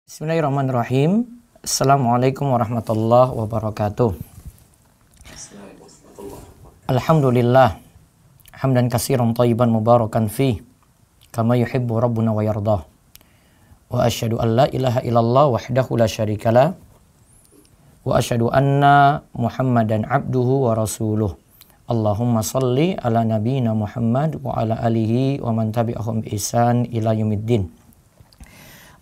Bismillahirrahmanirrahim. Assalamualaikum warahmatullahi wabarakatuh. Alhamdulillah hamdan katsiran thayyiban mubarakan fi kama yuhibbu rabbuna wa yardah. Wa asyhadu an la ilaha illallah wahdahu la syarikalah wa asyhadu anna Muhammadan abduhu wa rasuluh. Allahumma salli ala nabiyyina Muhammad wa ala alihi wa man tabi'ahum bi ihsan ila yaumiddin.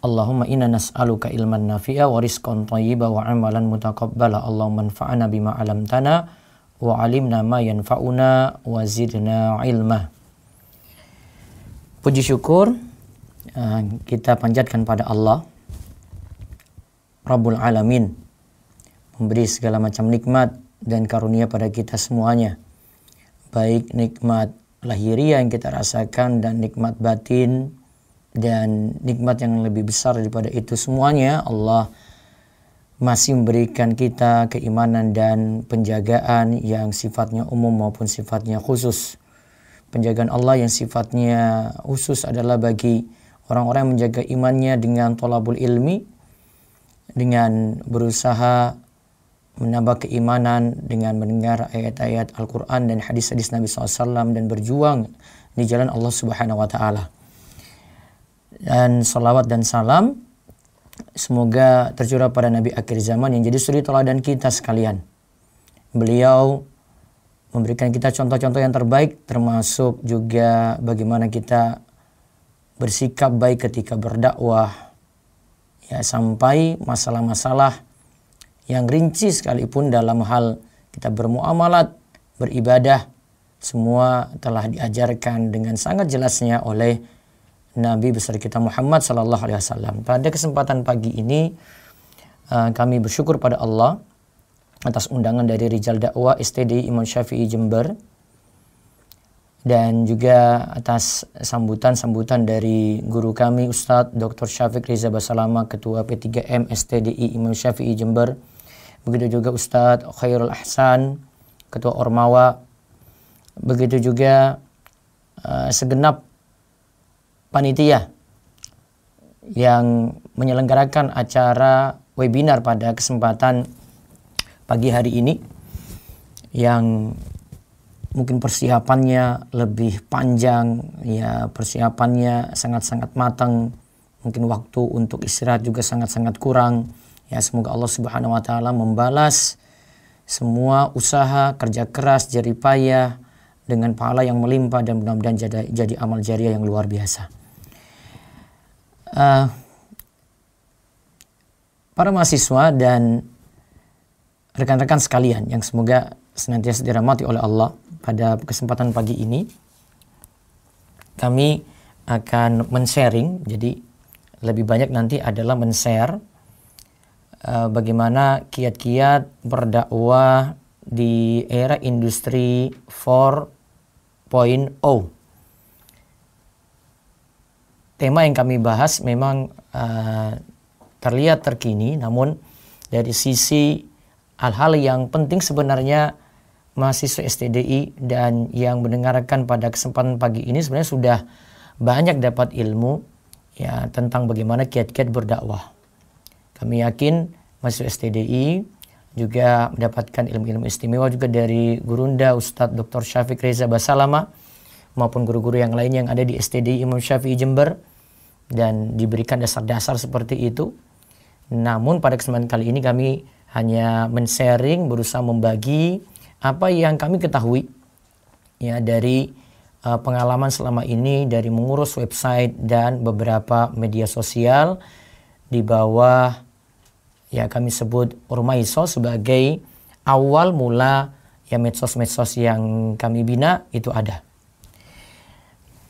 Allahumma inna nas'aluka ilman nafi'a wa rizqan thayyiba wa amalan mutaqabbala. Allahumma anfa'na bima 'allamtana wa 'allimna ma yanfa'una wa zidna ilma. Puji syukur kita panjatkan pada Allah Rabbul Alamin, memberi segala macam nikmat dan karunia pada kita semuanya, baik nikmat lahiriah yang kita rasakan dan nikmat batin. Dan nikmat yang lebih besar daripada itu semuanya, Allah masih memberikan kita keimanan dan penjagaan yang sifatnya umum maupun sifatnya khusus. Penjagaan Allah yang sifatnya khusus adalah bagi orang-orang yang menjaga imannya dengan thalabul ilmi, dengan berusaha menambah keimanan dengan mendengar ayat-ayat Al-Quran dan hadis-hadis Nabi SAW dan berjuang di jalan Allah Subhanahu wa Ta'ala. Dan salawat dan salam semoga tercurah pada Nabi akhir zaman yang jadi suri teladan kita sekalian. Beliau memberikan kita contoh-contoh yang terbaik, termasuk juga bagaimana kita bersikap baik ketika berdakwah, ya, sampai masalah-masalah yang rinci sekalipun dalam hal kita bermuamalat, beribadah, semua telah diajarkan dengan sangat jelasnya oleh Nabi besar kita Muhammad sallallahu alaihi wasallam. Pada kesempatan pagi ini kami bersyukur pada Allah atas undangan dari Rijal Dakwah STDI Imam Syafi'i Jember dan juga atas sambutan-sambutan dari guru kami Ustadz Dr. Syafiq Riza Basalama, Ketua P3M STDI Imam Syafi'i Jember. Begitu juga Ustadz Khairul Ahsan, Ketua Ormawa. Begitu juga segenap panitia yang menyelenggarakan acara webinar pada kesempatan pagi hari ini, yang mungkin persiapannya lebih panjang, ya, persiapannya sangat-sangat matang, mungkin waktu untuk istirahat juga sangat-sangat kurang. Ya, semoga Allah Subhanahu wa Ta'ala membalas semua usaha, kerja keras, jerih payah dengan pahala yang melimpah dan mudah-mudahan jadi amal jariah yang luar biasa. Para mahasiswa dan rekan-rekan sekalian yang semoga senantiasa dirahmati oleh Allah, pada kesempatan pagi ini kami akan men-sharing, jadi lebih banyak nanti adalah men-share bagaimana kiat-kiat berdakwah di era industri 4.0. Tema yang kami bahas memang terlihat terkini, namun dari sisi hal-hal yang penting sebenarnya mahasiswa STDI dan yang mendengarkan pada kesempatan pagi ini sebenarnya sudah banyak dapat ilmu, ya, tentang bagaimana kiat-kiat berdakwah. Kami yakin mahasiswa STDI juga mendapatkan ilmu-ilmu istimewa juga dari Gurunda Ustadz Dr. Syafiq Riza Basalama maupun guru-guru yang lain yang ada di STDI Imam Syafi'i Jember, dan diberikan dasar-dasar seperti itu. Namun pada kesempatan kali ini kami hanya men-sharing, berusaha membagi apa yang kami ketahui, ya, dari pengalaman selama ini dari mengurus website dan beberapa media sosial di bawah, ya, kami sebut Ormaiso sebagai awal mula, ya, medsos-medsos yang kami bina itu ada.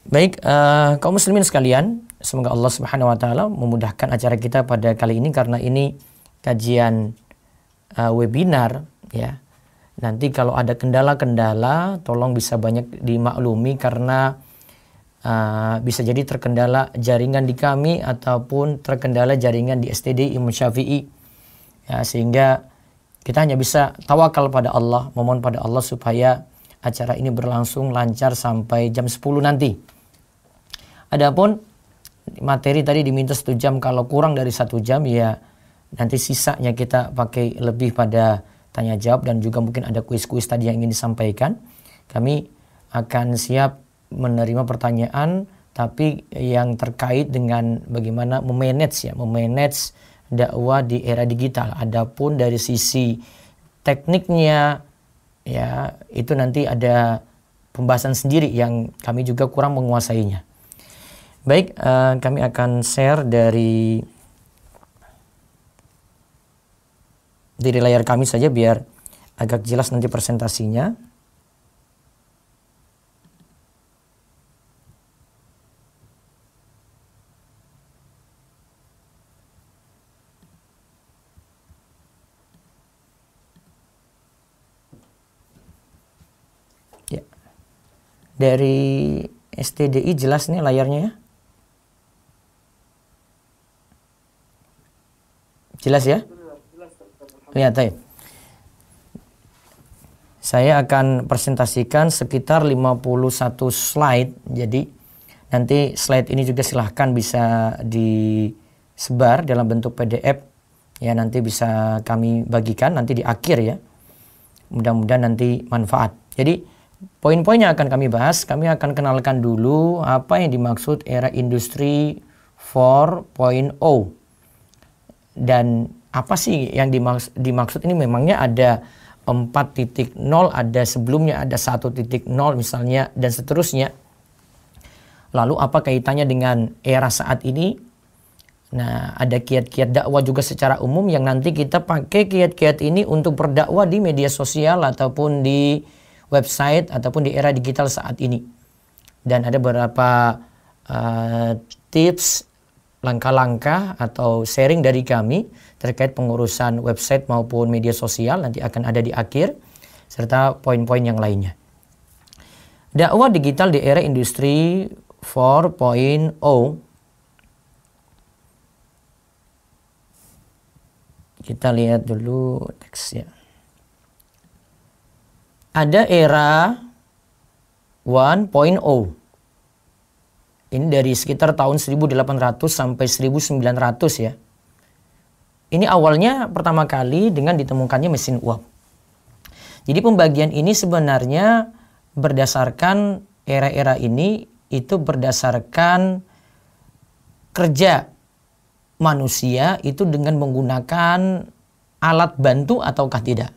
Baik, kaum muslimin sekalian, semoga Allah Subhanahu wa Ta'ala memudahkan acara kita pada kali ini, karena ini kajian webinar, ya. Nanti kalau ada kendala-kendala tolong bisa banyak dimaklumi, karena bisa jadi terkendala jaringan di kami ataupun terkendala jaringan di STDI Imam Syafi'i, ya, sehingga kita hanya bisa tawakal pada Allah, memohon pada Allah supaya acara ini berlangsung lancar sampai jam 10 nanti. Adapun materi tadi diminta 1 jam, kalau kurang dari 1 jam ya nanti sisanya kita pakai lebih pada tanya jawab dan juga mungkin ada kuis-kuis tadi yang ingin disampaikan. Kami akan siap menerima pertanyaan tapi yang terkait dengan bagaimana memanage dakwah di era digital. Adapun dari sisi tekniknya ya itu nanti ada pembahasan sendiri yang kami juga kurang menguasainya. Baik, kami akan share dari layar kami saja biar agak jelas nanti presentasinya. Ya. Dari STDI jelas nih layarnya ya. Jelas ya? Lihat aja. Saya akan presentasikan sekitar 51 slide. Jadi nanti slide ini juga silahkan bisa disebar dalam bentuk PDF. Ya nanti bisa kami bagikan nanti di akhir ya. Mudah-mudahan nanti manfaat. Jadi poin-poin yang akan kami bahas, kami akan kenalkan dulu apa yang dimaksud era industri 4.0. Dan apa sih yang dimaksud ini? Memangnya ada 4.0, ada sebelumnya ada 1.0 misalnya dan seterusnya. Lalu apa kaitannya dengan era saat ini? Nah, ada kiat-kiat dakwah juga secara umum yang nanti kita pakai kiat-kiat ini untuk berdakwah di media sosial ataupun di website ataupun di era digital saat ini. Dan ada beberapa tips, langkah-langkah atau sharing dari kami terkait pengurusan website maupun media sosial nanti akan ada di akhir serta poin-poin yang lainnya. Dakwah digital di era industri 4.0. Kita lihat dulu teksnya. Ada era 1.0. Ini dari sekitar tahun 1800 sampai 1900 ya. Ini awalnya pertama kali dengan ditemukannya mesin uap. Jadi pembagian ini sebenarnya berdasarkan era-era ini itu berdasarkan kerja manusia itu dengan menggunakan alat bantu ataukah tidak.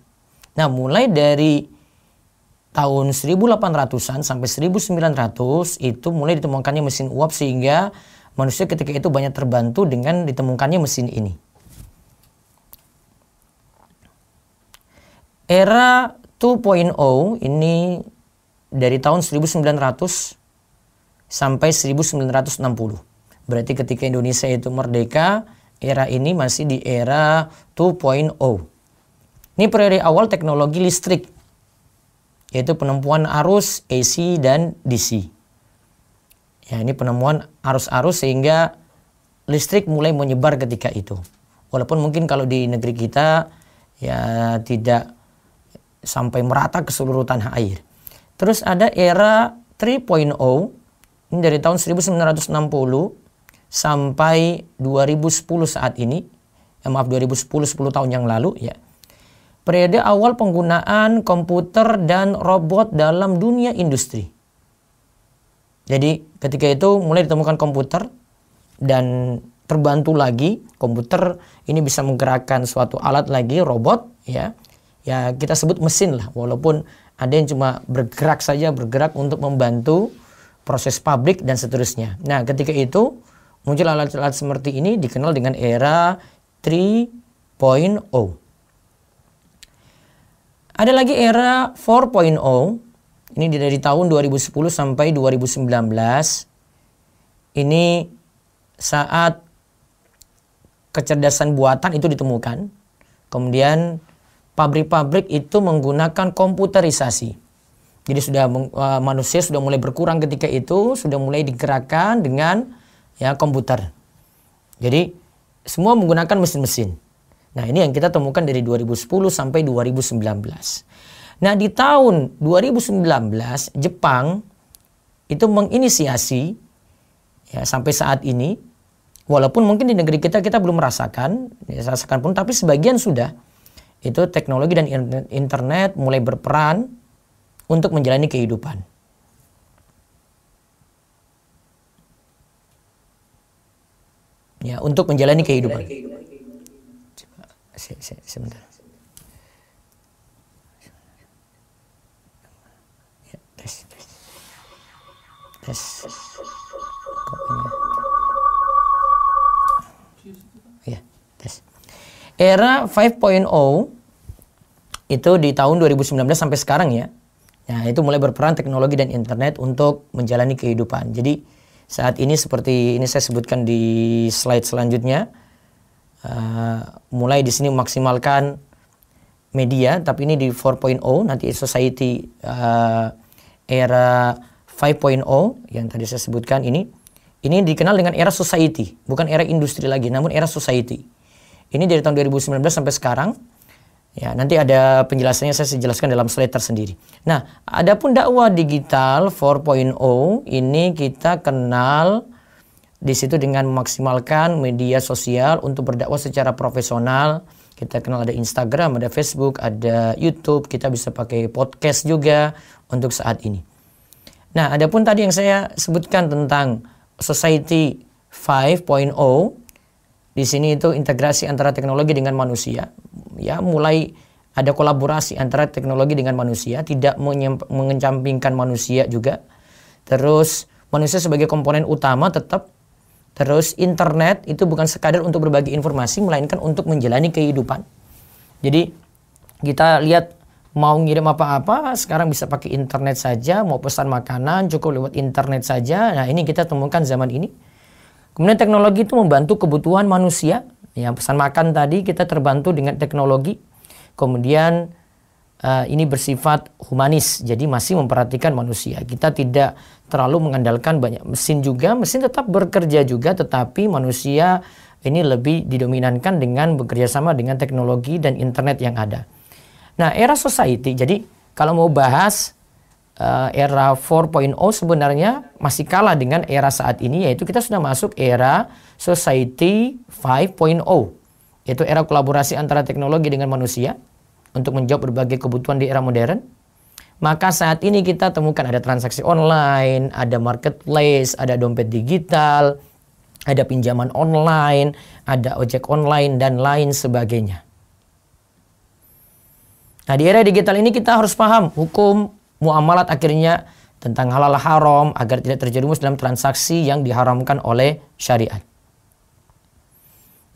Nah, mulai dari tahun 1800-an sampai 1900 itu mulai ditemukannya mesin uap sehingga manusia ketika itu banyak terbantu dengan ditemukannya mesin ini. Era 2.0 ini dari tahun 1900 sampai 1960. Berarti ketika Indonesia itu merdeka, era ini masih di era 2.0. Ini periode awal teknologi listrik, yaitu penemuan arus AC dan DC. Ya, ini penemuan arus-arus sehingga listrik mulai menyebar ketika itu. Walaupun mungkin kalau di negeri kita ya tidak sampai merata ke seluruh tanah air. Terus ada era 3.0, ini dari tahun 1960 sampai 2010 saat ini. 2010, 10 tahun yang lalu ya. Periode awal penggunaan komputer dan robot dalam dunia industri. Jadi ketika itu mulai ditemukan komputer dan terbantu lagi. Komputer ini bisa menggerakkan suatu alat lagi, robot ya. Ya kita sebut mesin lah. Walaupun ada yang cuma bergerak saja, bergerak untuk membantu proses pabrik dan seterusnya. Nah ketika itu muncul alat-alat seperti ini dikenal dengan era 3.0. Ada lagi era 4.0, ini dari tahun 2010 sampai 2019. Ini saat kecerdasan buatan itu ditemukan. Kemudian pabrik-pabrik itu menggunakan komputerisasi. Jadi manusia sudah mulai berkurang ketika itu, sudah mulai digerakkan dengan ya komputer. Jadi semua menggunakan mesin-mesin. Nah ini yang kita temukan dari 2010 sampai 2019. Nah di tahun 2019 Jepang itu menginisiasi ya, sampai saat ini. Walaupun mungkin di negeri kita belum merasakan, pun, tapi sebagian sudah. Itu teknologi dan internet mulai berperan untuk menjalani kehidupan. Ya, untuk menjalani kehidupan. Coba, sebentar. Ya, tes. Kopinya. Ya, tes. Era 5.0 itu di tahun 2019 sampai sekarang ya. Nah, itu mulai berperan teknologi dan internet untuk menjalani kehidupan. Jadi saat ini seperti ini saya sebutkan di slide selanjutnya, mulai di sini memaksimalkan media, tapi ini di 4.0, nanti society era 5.0 yang tadi saya sebutkan ini dikenal dengan era society, bukan era industri lagi, namun era society. Ini dari tahun 2019 sampai sekarang. Ya, nanti ada penjelasannya, saya jelaskan dalam slide tersendiri. Nah, adapun dakwah digital 4.0 ini kita kenal di situ dengan memaksimalkan media sosial untuk berdakwah secara profesional. Kita kenal ada Instagram, ada Facebook, ada YouTube, kita bisa pakai podcast juga untuk saat ini. Nah, adapun tadi yang saya sebutkan tentang Society 5.0, di sini itu integrasi antara teknologi dengan manusia. Ya, mulai ada kolaborasi antara teknologi dengan manusia, tidak mengecampingkan manusia juga. Terus manusia sebagai komponen utama tetap. Terus internet itu bukan sekadar untuk berbagi informasi, melainkan untuk menjalani kehidupan. Jadi kita lihat mau ngirim apa-apa, sekarang bisa pakai internet saja, mau pesan makanan cukup lewat internet saja. Nah, ini kita temukan zaman ini. Kemudian teknologi itu membantu kebutuhan manusia. Yang pesan makan tadi kita terbantu dengan teknologi. Kemudian ini bersifat humanis, jadi masih memperhatikan manusia. Kita tidak terlalu mengandalkan banyak mesin juga. Mesin tetap bekerja juga, tetapi manusia ini lebih didominankan dengan bekerja sama dengan teknologi dan internet yang ada. Nah, era society, jadi kalau mau bahas era 4.0 sebenarnya masih kalah dengan era saat ini, yaitu kita sudah masuk era Society 5.0, yaitu era kolaborasi antara teknologi dengan manusia untuk menjawab berbagai kebutuhan di era modern. Maka saat ini kita temukan ada transaksi online, ada marketplace, ada dompet digital, ada pinjaman online, ada ojek online, dan lain sebagainya. Nah, di era digital ini kita harus paham hukum muamalat akhirnya tentang halal haram agar tidak terjerumus dalam transaksi yang diharamkan oleh syariat.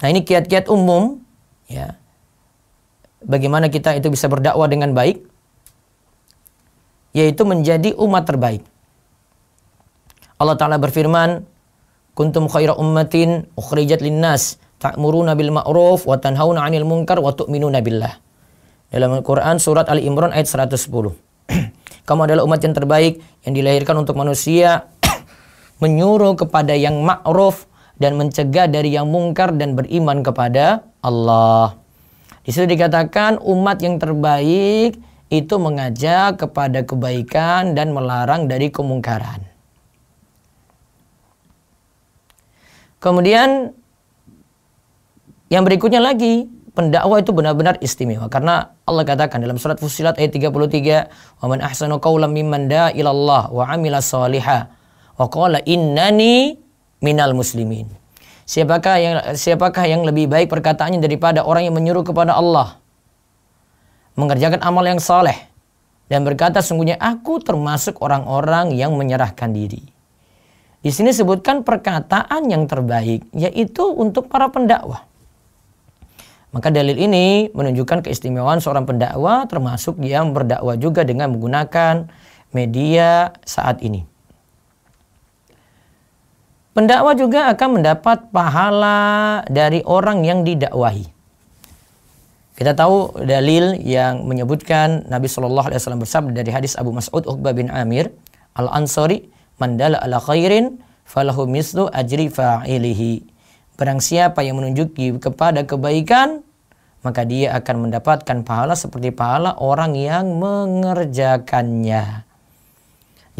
Nah, ini kiat-kiat umum ya. Bagaimana kita itu bisa berdakwah dengan baik, yaitu menjadi umat terbaik. Allah Ta'ala berfirman, kuntum khaira ummatin ukhrijat linnas ta'muruna bil ma'ruf wa tanhauna 'anil munkar wa tu'minuna billah. Dalam Al-Quran surat Ali Imran ayat 110. Kamu adalah umat yang terbaik yang dilahirkan untuk manusia, menyuruh kepada yang ma'ruf dan mencegah dari yang mungkar dan beriman kepada Allah. Di situ dikatakan umat yang terbaik itu mengajak kepada kebaikan dan melarang dari kemungkaran. Kemudian yang berikutnya lagi, pendakwah itu benar-benar istimewa karena Allah katakan dalam surat Fussilat ayat 33, "Wa man ahsanu qawlan mimman da'a ila Allah wa 'amila shalihan wa qala innani minal muslimin." Siapakah yang lebih baik perkataannya daripada orang yang menyuruh kepada Allah, mengerjakan amal yang saleh dan berkata sungguhnya aku termasuk orang-orang yang menyerahkan diri. Di sini sebutkan perkataan yang terbaik, yaitu untuk para pendakwah. Maka dalil ini menunjukkan keistimewaan seorang pendakwah, termasuk dia berdakwah juga dengan menggunakan media saat ini. Pendakwah juga akan mendapat pahala dari orang yang didakwahi. Kita tahu dalil yang menyebutkan Nabi SAW bersabda dari hadis Abu Mas'ud Uqbah bin Amir Al-Ansari, "Man dalla ala khairin falahu mislu ajri fa'ilihi." Barang siapa yang menunjuki kepada kebaikan, maka dia akan mendapatkan pahala seperti pahala orang yang mengerjakannya.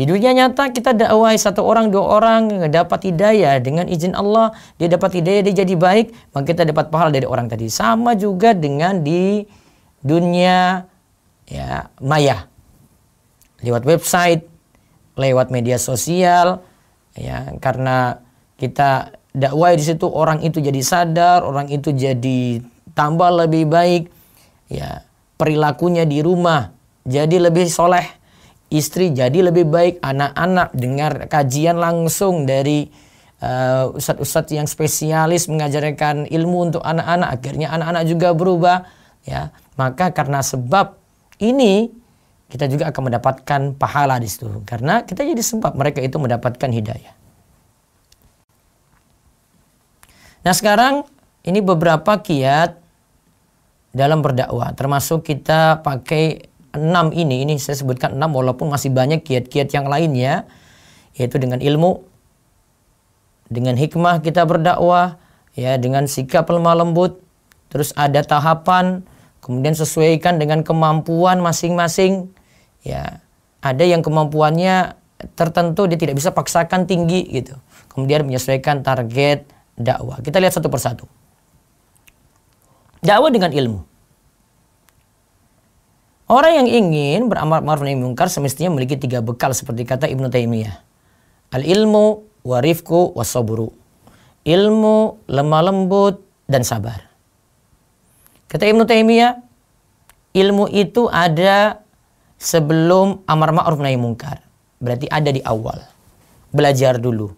Di dunia nyata kita dakwah satu orang, dua orang dapat hidayah dengan izin Allah, dia dapat hidayah, dia jadi baik, maka kita dapat pahala dari orang tadi. Sama juga dengan di dunia ya maya, lewat website, lewat media sosial, ya karena kita dakwah di situ, orang itu jadi sadar, orang itu jadi tambah lebih baik, ya perilakunya di rumah jadi lebih soleh, istri jadi lebih baik, anak-anak dengar kajian langsung dari ustadz-ustadz yang spesialis mengajarkan ilmu untuk anak-anak, akhirnya anak-anak juga berubah, ya maka karena sebab ini kita juga akan mendapatkan pahala di situ karena kita jadi sebab mereka itu mendapatkan hidayah. Nah sekarang ini beberapa kiat dalam berdakwah, termasuk kita pakai 6 ini saya sebutkan 6 walaupun masih banyak kiat-kiat yang lainnya, yaitu dengan ilmu, dengan hikmah kita berdakwah, ya dengan sikap lemah lembut, terus ada tahapan, kemudian sesuaikan dengan kemampuan masing-masing. Ya, ada yang kemampuannya tertentu dia tidak bisa paksakan tinggi gitu. Kemudian menyesuaikan target dakwah. Kita lihat satu persatu. Dakwah dengan ilmu. Orang yang ingin beramal ma'ruf nahi munkar semestinya memiliki 3 bekal seperti kata Ibnu Taimiyah. Al-ilmu wa rifqu wa sabru. Ilmu, lemah lembut dan sabar. Kata Ibnu Taimiyah, ilmu itu ada sebelum amar ma'ruf nahi munkar. Berarti ada di awal. Belajar dulu.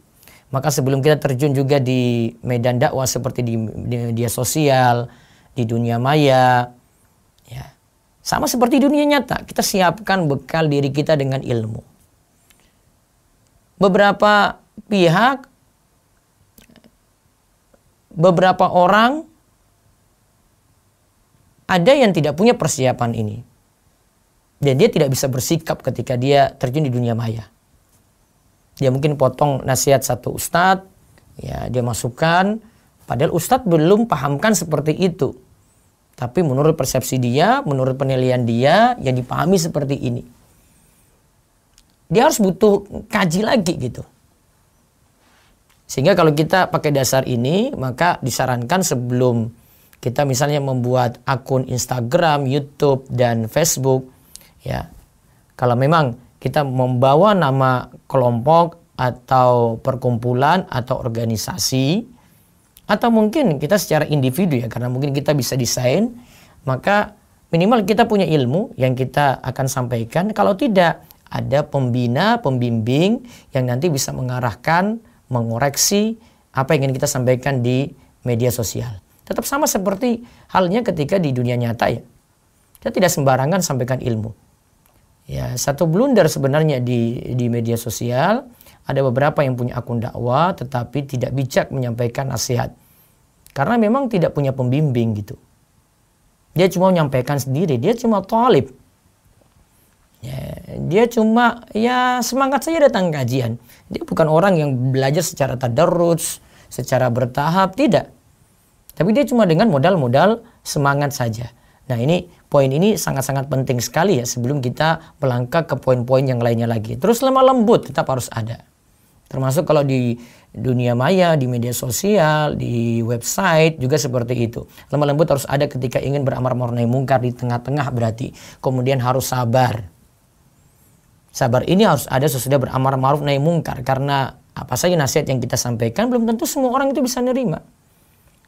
Maka sebelum kita terjun juga di medan dakwah seperti di media sosial, di dunia maya, ya. Sama seperti dunia nyata, kita siapkan bekal diri kita dengan ilmu. Beberapa pihak, beberapa orang ada yang tidak punya persiapan ini. Dan dia tidak bisa bersikap ketika dia terjun di dunia maya. Dia mungkin potong nasihat satu ustadz, ya dia masukkan, padahal ustadz belum pahamkan seperti itu. Tapi menurut persepsi dia, menurut penilaian dia, yang dipahami seperti ini. Dia harus butuh kaji lagi gitu. Sehingga kalau kita pakai dasar ini, maka disarankan sebelum kita misalnya membuat akun Instagram, YouTube, dan Facebook, ya, kalau memang kita membawa nama kelompok atau perkumpulan atau organisasi, atau mungkin kita secara individu ya, karena mungkin kita bisa desain, maka minimal kita punya ilmu yang kita akan sampaikan. Kalau tidak, ada pembina, pembimbing yang nanti bisa mengarahkan, mengoreksi apa yang ingin kita sampaikan di media sosial. Tetap sama seperti halnya ketika di dunia nyata ya. Kita tidak sembarangan sampaikan ilmu. Ya, satu blunder sebenarnya di media sosial, ada beberapa yang punya akun dakwah tetapi tidak bijak menyampaikan nasihat. Karena memang tidak punya pembimbing gitu. Dia cuma menyampaikan sendiri, dia cuma thalib. Ya, dia cuma ya semangat saja datang kajian. Dia bukan orang yang belajar secara tadarruj, secara bertahap, tidak. Tapi dia cuma dengan modal-modal semangat saja. Nah ini poin ini sangat-sangat penting sekali ya sebelum kita melangkah ke poin-poin yang lainnya lagi. Terus lemah lembut tetap harus ada. Termasuk kalau di dunia maya, di media sosial, di website juga seperti itu. Lemah lembut harus ada ketika ingin beramar ma'ruf nahi munkar di tengah-tengah berarti. Kemudian harus sabar. Sabar ini harus ada sesudah beramar ma'ruf nahi munkar. Karena apa saja nasihat yang kita sampaikan belum tentu semua orang itu bisa nerima.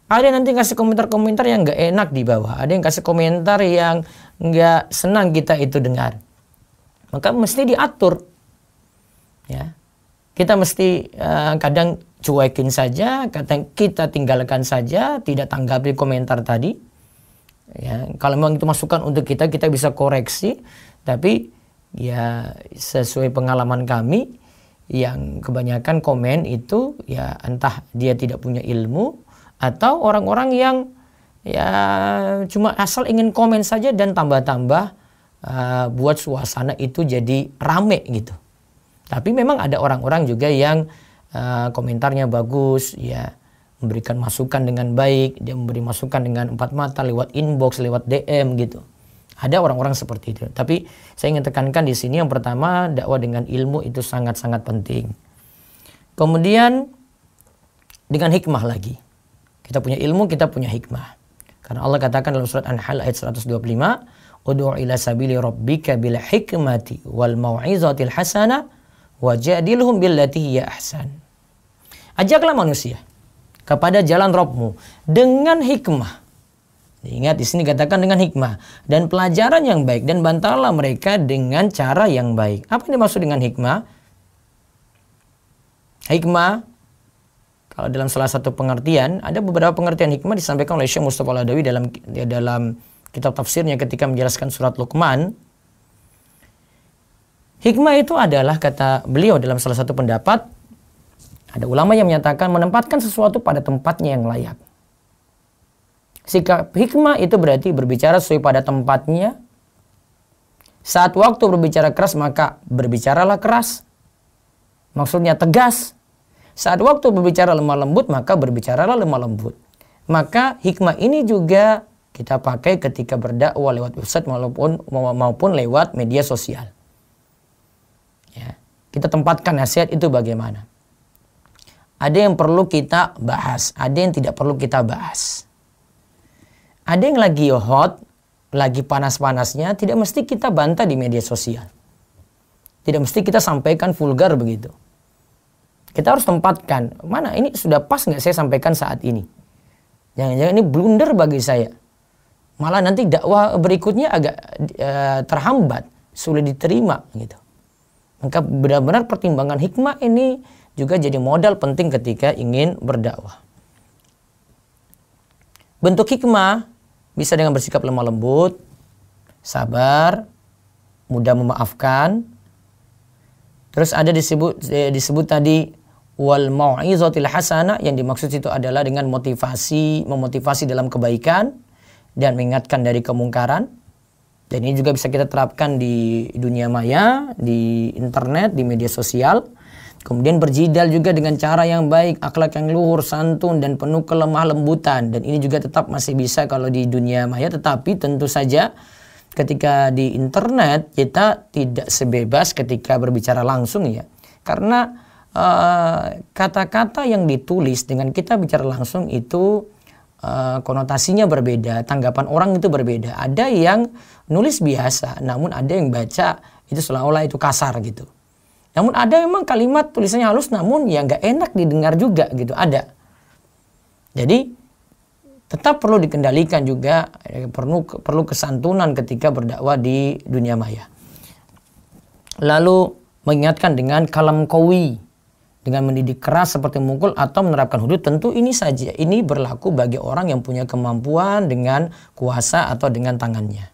Ada yang nanti kasih komentar-komentar yang nggak enak di bawah. Ada yang kasih komentar yang nggak senang kita itu dengar. Maka mesti diatur. Ya. Kita mesti kadang cuekin saja, kadang kita tinggalkan saja, tidak tanggapi komentar tadi. Ya, kalau memang itu masukan untuk kita bisa koreksi. Tapi ya sesuai pengalaman kami, yang kebanyakan komen itu ya entah dia tidak punya ilmu, atau orang-orang yang ya cuma asal ingin komen saja dan tambah-tambah buat suasana itu jadi rame gitu. Tapi memang ada orang-orang juga yang komentarnya bagus, ya memberikan masukan dengan baik, dia memberi masukan dengan empat mata lewat inbox, lewat DM gitu. Ada orang-orang seperti itu. Tapi saya ingin tekankan di sini yang pertama, dakwah dengan ilmu itu sangat-sangat penting. Kemudian dengan hikmah lagi. Kita punya ilmu, kita punya hikmah. Karena Allah katakan dalam surat An-Nahl ayat 125, "Ud'u ila sabili rabbika bil hikmati wal mau'izatil hasanah wajadilhum billati hiya ahsan." Ajaklah manusia kepada jalan Rabbmu dengan hikmah. Ingat di sini katakan dengan hikmah dan pelajaran yang baik, dan bantalah mereka dengan cara yang baik. Apa yang dimaksud dengan hikmah? Hikmah, kalau dalam salah satu pengertian, ada beberapa pengertian hikmah disampaikan oleh Syekh Mustafa Al-Adawi dalam kitab tafsirnya ketika menjelaskan surat Luqman. Hikmah itu adalah, kata beliau dalam salah satu pendapat, ada ulama yang menyatakan menempatkan sesuatu pada tempatnya yang layak. Sikap hikmah itu berarti berbicara sesuai pada tempatnya. Saat waktu berbicara keras, maka berbicaralah keras. Maksudnya tegas. Saat waktu berbicara lemah lembut, maka berbicaralah lemah lembut. Maka hikmah ini juga kita pakai ketika berdakwah lewat website maupun lewat media sosial. Ya, kita tempatkan nasihat itu bagaimana. Ada yang perlu kita bahas, ada yang tidak perlu kita bahas. Ada yang lagi hot, lagi panas-panasnya, tidak mesti kita bantah di media sosial. Tidak mesti kita sampaikan vulgar begitu. Kita harus tempatkan, mana ini sudah pas nggak saya sampaikan saat ini. Jangan-jangan ini blunder bagi saya. Malah nanti dakwah berikutnya agak terhambat, sulit diterima gitu. Maka benar-benar pertimbangan hikmah ini juga jadi modal penting ketika ingin berdakwah. Bentuk hikmah bisa dengan bersikap lemah lembut, sabar, mudah memaafkan. Terus ada disebut tadi wal mau'izatil hasanah, yang dimaksud itu adalah dengan memotivasi dalam kebaikan dan mengingatkan dari kemungkaran. Dan ini juga bisa kita terapkan di dunia maya, di internet, di media sosial. Kemudian berjidal juga dengan cara yang baik, akhlak yang luhur, santun, dan penuh kelemah lembutan. Dan ini juga tetap masih bisa kalau di dunia maya. Tetapi tentu saja ketika di internet kita tidak sebebas ketika berbicara langsung ya. Karena kata-kata yang ditulis dengan kita bicara langsung itu konotasinya berbeda. Tanggapan orang itu berbeda. Ada yang nulis biasa, namun ada yang baca itu seolah-olah itu kasar gitu. Namun ada memang kalimat tulisannya halus, namun ya nggak enak didengar juga gitu, ada. Jadi tetap perlu dikendalikan juga, perlu kesantunan ketika berdakwah di dunia maya. Lalu mengingatkan dengan kalam qawi, dengan mendidik keras seperti memukul atau menerapkan hudud. Tentu ini saja, ini berlaku bagi orang yang punya kemampuan dengan kuasa atau dengan tangannya.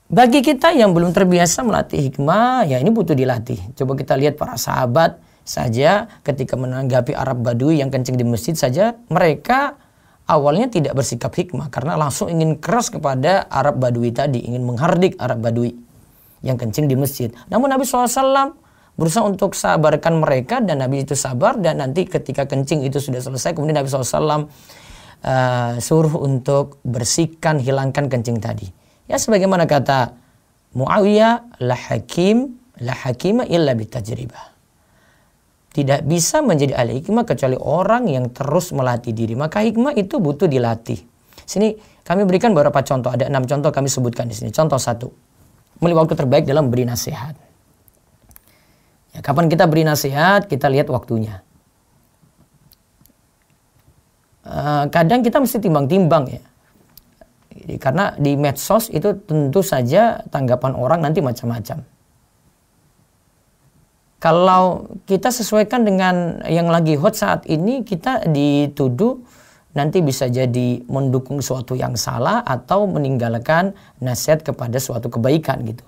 Bagi kita yang belum terbiasa melatih hikmah, ya ini butuh dilatih. Coba kita lihat para sahabat saja ketika menanggapi Arab Badui yang kencing di masjid saja, mereka awalnya tidak bersikap hikmah karena langsung ingin keras kepada Arab Badui tadi, ingin menghardik Arab Badui yang kencing di masjid. Namun Nabi SAW berusaha untuk sabarkan mereka, dan Nabi itu sabar, dan nanti ketika kencing itu sudah selesai, kemudian Nabi SAW suruh untuk bersihkan, hilangkan kencing tadi. Ya sebagaimana kata Muawiyah, la hakima illa bitajribah. Tidak bisa menjadi ahli hikmah kecuali orang yang terus melatih diri. Maka hikmah itu butuh dilatih. Sini kami berikan beberapa contoh, ada 6 contoh kami sebutkan di sini. Contoh 1, memilih waktu terbaik dalam beri nasihat. Ya, kapan kita beri nasihat, kita lihat waktunya. Kadang kita mesti timbang-timbang ya. Karena di medsos itu tentu saja tanggapan orang nanti macam-macam. Kalau kita sesuaikan dengan yang lagi hot saat ini, kita dituduh nanti bisa jadi mendukung sesuatu yang salah atau meninggalkan nasihat kepada suatu kebaikan gitu.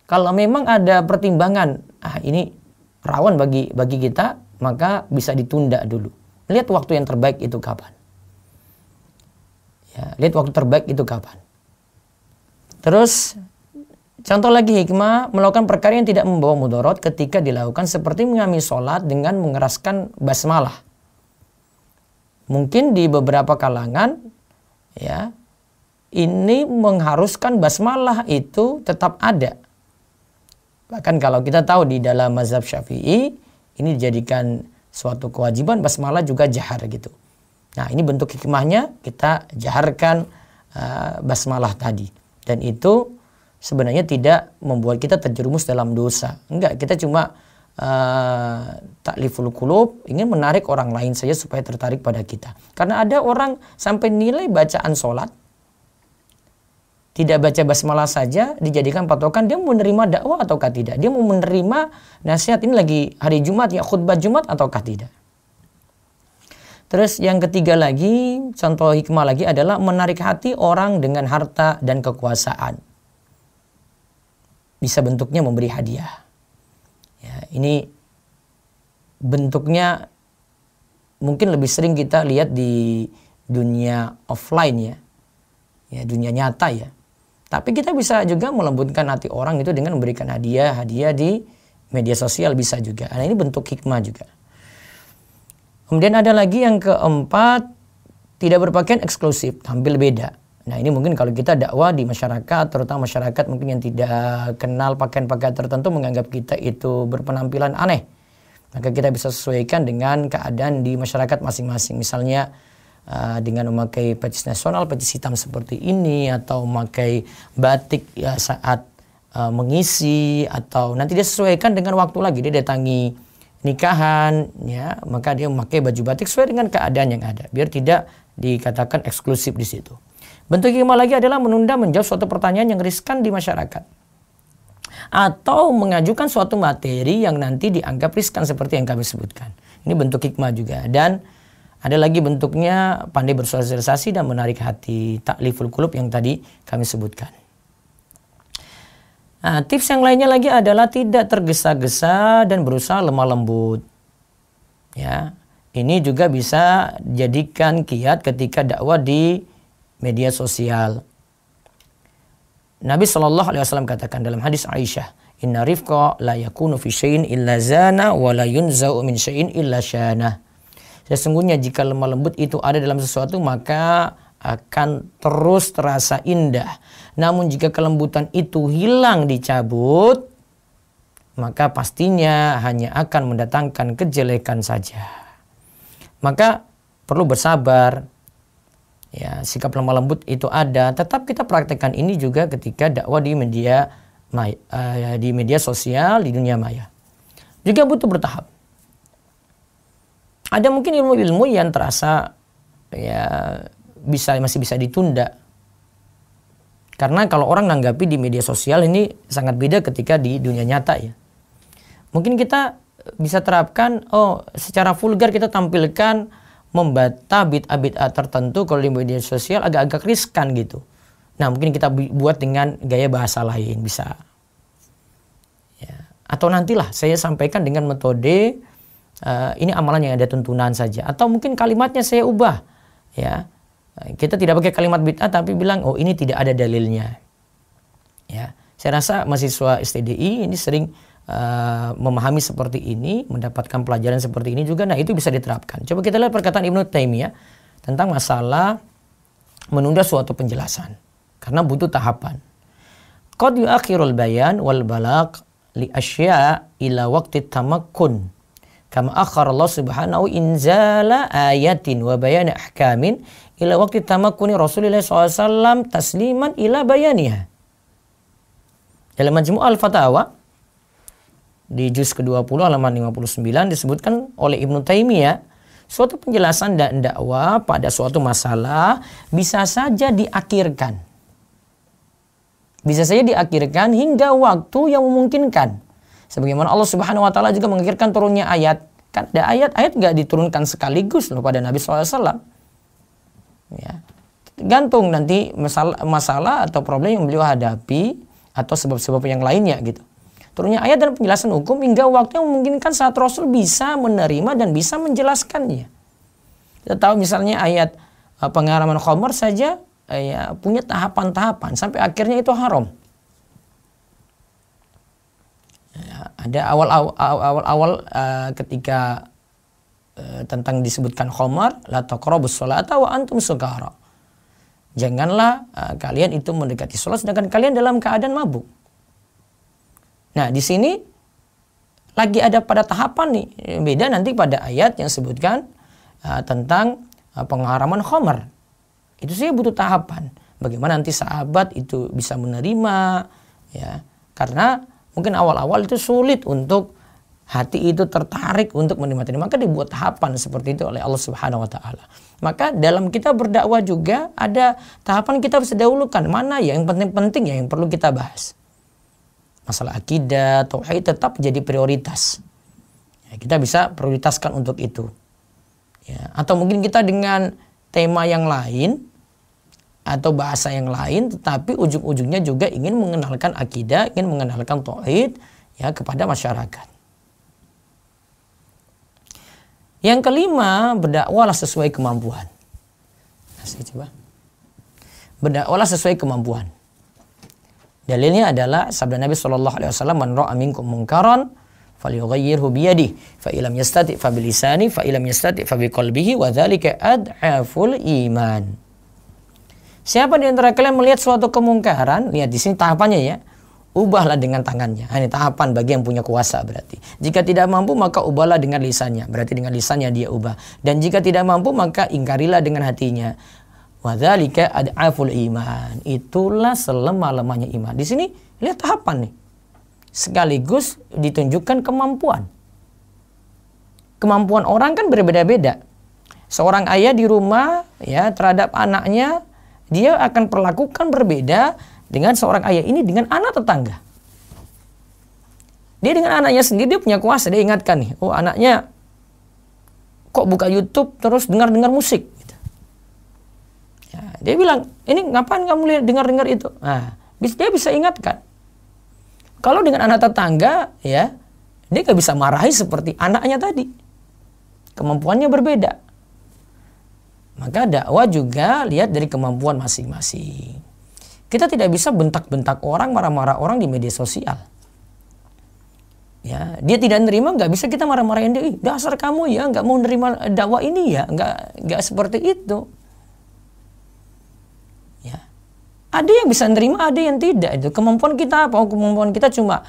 Kalau memang ada pertimbangan, ini rawan bagi kita, maka bisa ditunda dulu. Lihat waktu yang terbaik itu kapan. Ya, lihat waktu terbaik itu kapan. Terus contoh lagi hikmah, melakukan perkara yang tidak membawa mudarat ketika dilakukan, seperti mengambil sholat dengan mengeraskan basmalah. Mungkin di beberapa kalangan ya, ini mengharuskan basmalah itu tetap ada. Bahkan kalau kita tahu di dalam mazhab Syafi'i ini dijadikan suatu kewajiban, basmalah juga jahar gitu. Nah, ini bentuk hikmahnya, kita jaharkan basmalah tadi. Dan itu sebenarnya tidak membuat kita terjerumus dalam dosa. Enggak, kita cuma takliful qulub, ingin menarik orang lain saja supaya tertarik pada kita. Karena ada orang sampai nilai bacaan sholat, tidak baca basmalah saja dijadikan patokan dia mau menerima dakwah ataukah tidak. Dia mau menerima nasihat, ini lagi hari Jumat ya, khutbah Jumat ataukah tidak. Terus yang ketiga lagi, contoh hikmah lagi adalah menarik hati orang dengan harta dan kekuasaan. Bisa bentuknya memberi hadiah. Ya, ini bentuknya mungkin lebih sering kita lihat di dunia offline ya. Ya, dunia nyata ya. Tapi kita bisa juga melembutkan hati orang itu dengan memberikan hadiah di media sosial bisa juga. Nah, ini bentuk hikmah juga. Kemudian ada lagi yang keempat, tidak berpakaian eksklusif, tampil beda. Nah, ini mungkin kalau kita dakwah di masyarakat, terutama masyarakat mungkin yang tidak kenal pakaian-pakaian tertentu menganggap kita itu berpenampilan aneh. Maka kita bisa sesuaikan dengan keadaan di masyarakat masing-masing. Misalnya dengan memakai peci nasional, peci hitam seperti ini, atau memakai batik ya saat mengisi, atau nanti dia sesuaikan dengan waktu lagi, dia datangi nikahan ya, maka dia memakai baju batik sesuai dengan keadaan yang ada, biar tidak dikatakan eksklusif di situ. Bentuk hikmah lagi adalah menunda menjawab suatu pertanyaan yang riskan di masyarakat, atau mengajukan suatu materi yang nanti dianggap riskan seperti yang kami sebutkan. Ini bentuk hikmah juga. Dan ada lagi bentuknya pandai bersosialisasi dan menarik hati, takliful qulub yang tadi kami sebutkan. Nah, tips yang lainnya lagi adalah tidak tergesa-gesa dan berusaha lemah lembut. Ya, ini juga bisa jadikan kiat ketika dakwah di media sosial. Nabi SAW katakan dalam hadis Aisyah, "Inna rifqa la yakunu fi syai'in illa zana wa la yunza'u min syai'in illa syana." Sesungguhnya jika lemah lembut itu ada dalam sesuatu, maka akan terus terasa indah. Namun jika kelembutan itu hilang dicabut, maka pastinya hanya akan mendatangkan kejelekan saja. Maka perlu bersabar. Ya, sikap lemah lembut itu ada. Tetap kita praktekkan ini juga ketika dakwah di media sosial, di dunia maya. Juga butuh bertahap. Ada mungkin ilmu-ilmu yang terasa ya masih bisa ditunda. Karena kalau orang nanggapi di media sosial ini sangat beda ketika di dunia nyata ya. Mungkin kita bisa terapkan, secara vulgar kita tampilkan membantah bid'ah-bid'ah tertentu kalau di media sosial agak-agak riskan gitu. Nah, mungkin kita buat dengan gaya bahasa lain bisa. Ya. Atau nantilah saya sampaikan dengan metode ini amalan yang ada tuntunan saja, atau mungkin kalimatnya saya ubah ya, kita tidak pakai kalimat bid'ah tapi bilang ini tidak ada dalilnya ya. Saya rasa mahasiswa STDI ini sering memahami seperti ini, mendapatkan pelajaran seperti ini juga. Nah, itu bisa diterapkan. Coba kita lihat perkataan Ibnu Taimiyah tentang masalah menunda suatu penjelasan karena butuh tahapan. Qad yu'akhirul bayan wal balagh li asya' ila waqti tamakkun. Kama akhar Allah subhanahu inzala ayatin wa bayana ahkamin ila waqti tamakkuni Rasulullah SAW tasliman ila bayaniha. Dalam Majmu' al-Fatawa di juz ke-20 halaman 59 disebutkan oleh Ibnu Taimiyah, suatu penjelasan dan dakwah pada suatu masalah bisa saja diakhirkan. Bisa saja diakhirkan hingga waktu yang memungkinkan. Sebagaimana Allah Subhanahu wa taala juga mengakhirkan turunnya ayat. Kan ada ayat nggak diturunkan sekaligus loh pada Nabi SAW. Ya. Gantung nanti masalah atau problem yang beliau hadapi atau sebab-sebab yang lainnya gitu. Turunnya ayat dan penjelasan hukum hingga waktu yang memungkinkan saat Rasul bisa menerima dan bisa menjelaskannya. Kita tahu misalnya ayat pengharaman khamr saja ya, punya tahapan-tahapan sampai akhirnya itu haram. Ya, ada awal-awal ketika tentang disebutkan khamar, la taqrabus sholata wa antum sukara. Janganlah kalian itu mendekati sholat sedangkan kalian dalam keadaan mabuk. Nah, di sini lagi ada pada tahapan nih. Beda nanti pada ayat yang sebutkan tentang pengharaman khamar. Itu sih butuh tahapan. Bagaimana nanti sahabat itu bisa menerima, ya. Karena mungkin awal-awal itu sulit untuk hati itu tertarik untuk menikmati, maka dibuat tahapan seperti itu oleh Allah Subhanahu wa taala. Maka dalam kita berdakwah juga ada tahapan kita harus dahulukan. Mana ya yang penting-penting ya yang perlu kita bahas. Masalah akidah, tauhid tetap jadi prioritas. Ya, kita bisa prioritaskan untuk itu. Ya, atau mungkin kita dengan tema yang lain atau bahasa yang lain, tetapi ujung-ujungnya juga ingin mengenalkan akidah, ingin mengenalkan tauhid ya kepada masyarakat. Yang kelima, berdakwahlah sesuai kemampuan. Coba. Berdakwahlah sesuai kemampuan. Dalilnya adalah sabda Nabi SAW, "Man ra'a minkum munkaran falyughayyirhu biyadihi, fa illam yastati' fa bilisani, fa illam yastati' fa biqalbihi, wa dzalika ad'aful iman." Siapa di antara kalian melihat suatu kemungkaran, lihat di sini tahapannya ya. Ubahlah dengan tangannya. Ini tahapan bagi yang punya kuasa berarti. Jika tidak mampu maka ubahlah dengan lisannya. Berarti dengan lisannya dia ubah. Dan jika tidak mampu maka ingkarilah dengan hatinya. Wa dzalika ad'aful iman. Itulah selemah-lemahnya iman. Di sini lihat tahapan nih. Sekaligus ditunjukkan kemampuan. Kemampuan orang kan berbeda-beda. Seorang ayah di rumah ya terhadap anaknya dia akan perlakukan berbeda dengan seorang ayah ini dengan anak tetangga. Dia dengan anaknya sendiri dia punya kuasa, dia ingatkan nih, oh anaknya kok buka YouTube terus dengar-dengar musik. Gitu. Ya, dia bilang, ini ngapain kamu lihat dengar-dengar itu? Nah, dia bisa ingatkan. Kalau dengan anak tetangga, ya dia gak bisa marahi seperti anaknya tadi. Kemampuannya berbeda. Maka dakwah juga lihat dari kemampuan masing-masing. Kita tidak bisa bentak-bentak orang, marah-marah orang di media sosial. Ya, dia tidak nerima, nggak bisa kita marah-marahin dia. Dasar kamu ya, nggak mau nerima dakwah ini ya, nggak seperti itu. Ya, ada yang bisa nerima, ada yang tidak. Itu kemampuan kita apa? Kemampuan kita cuma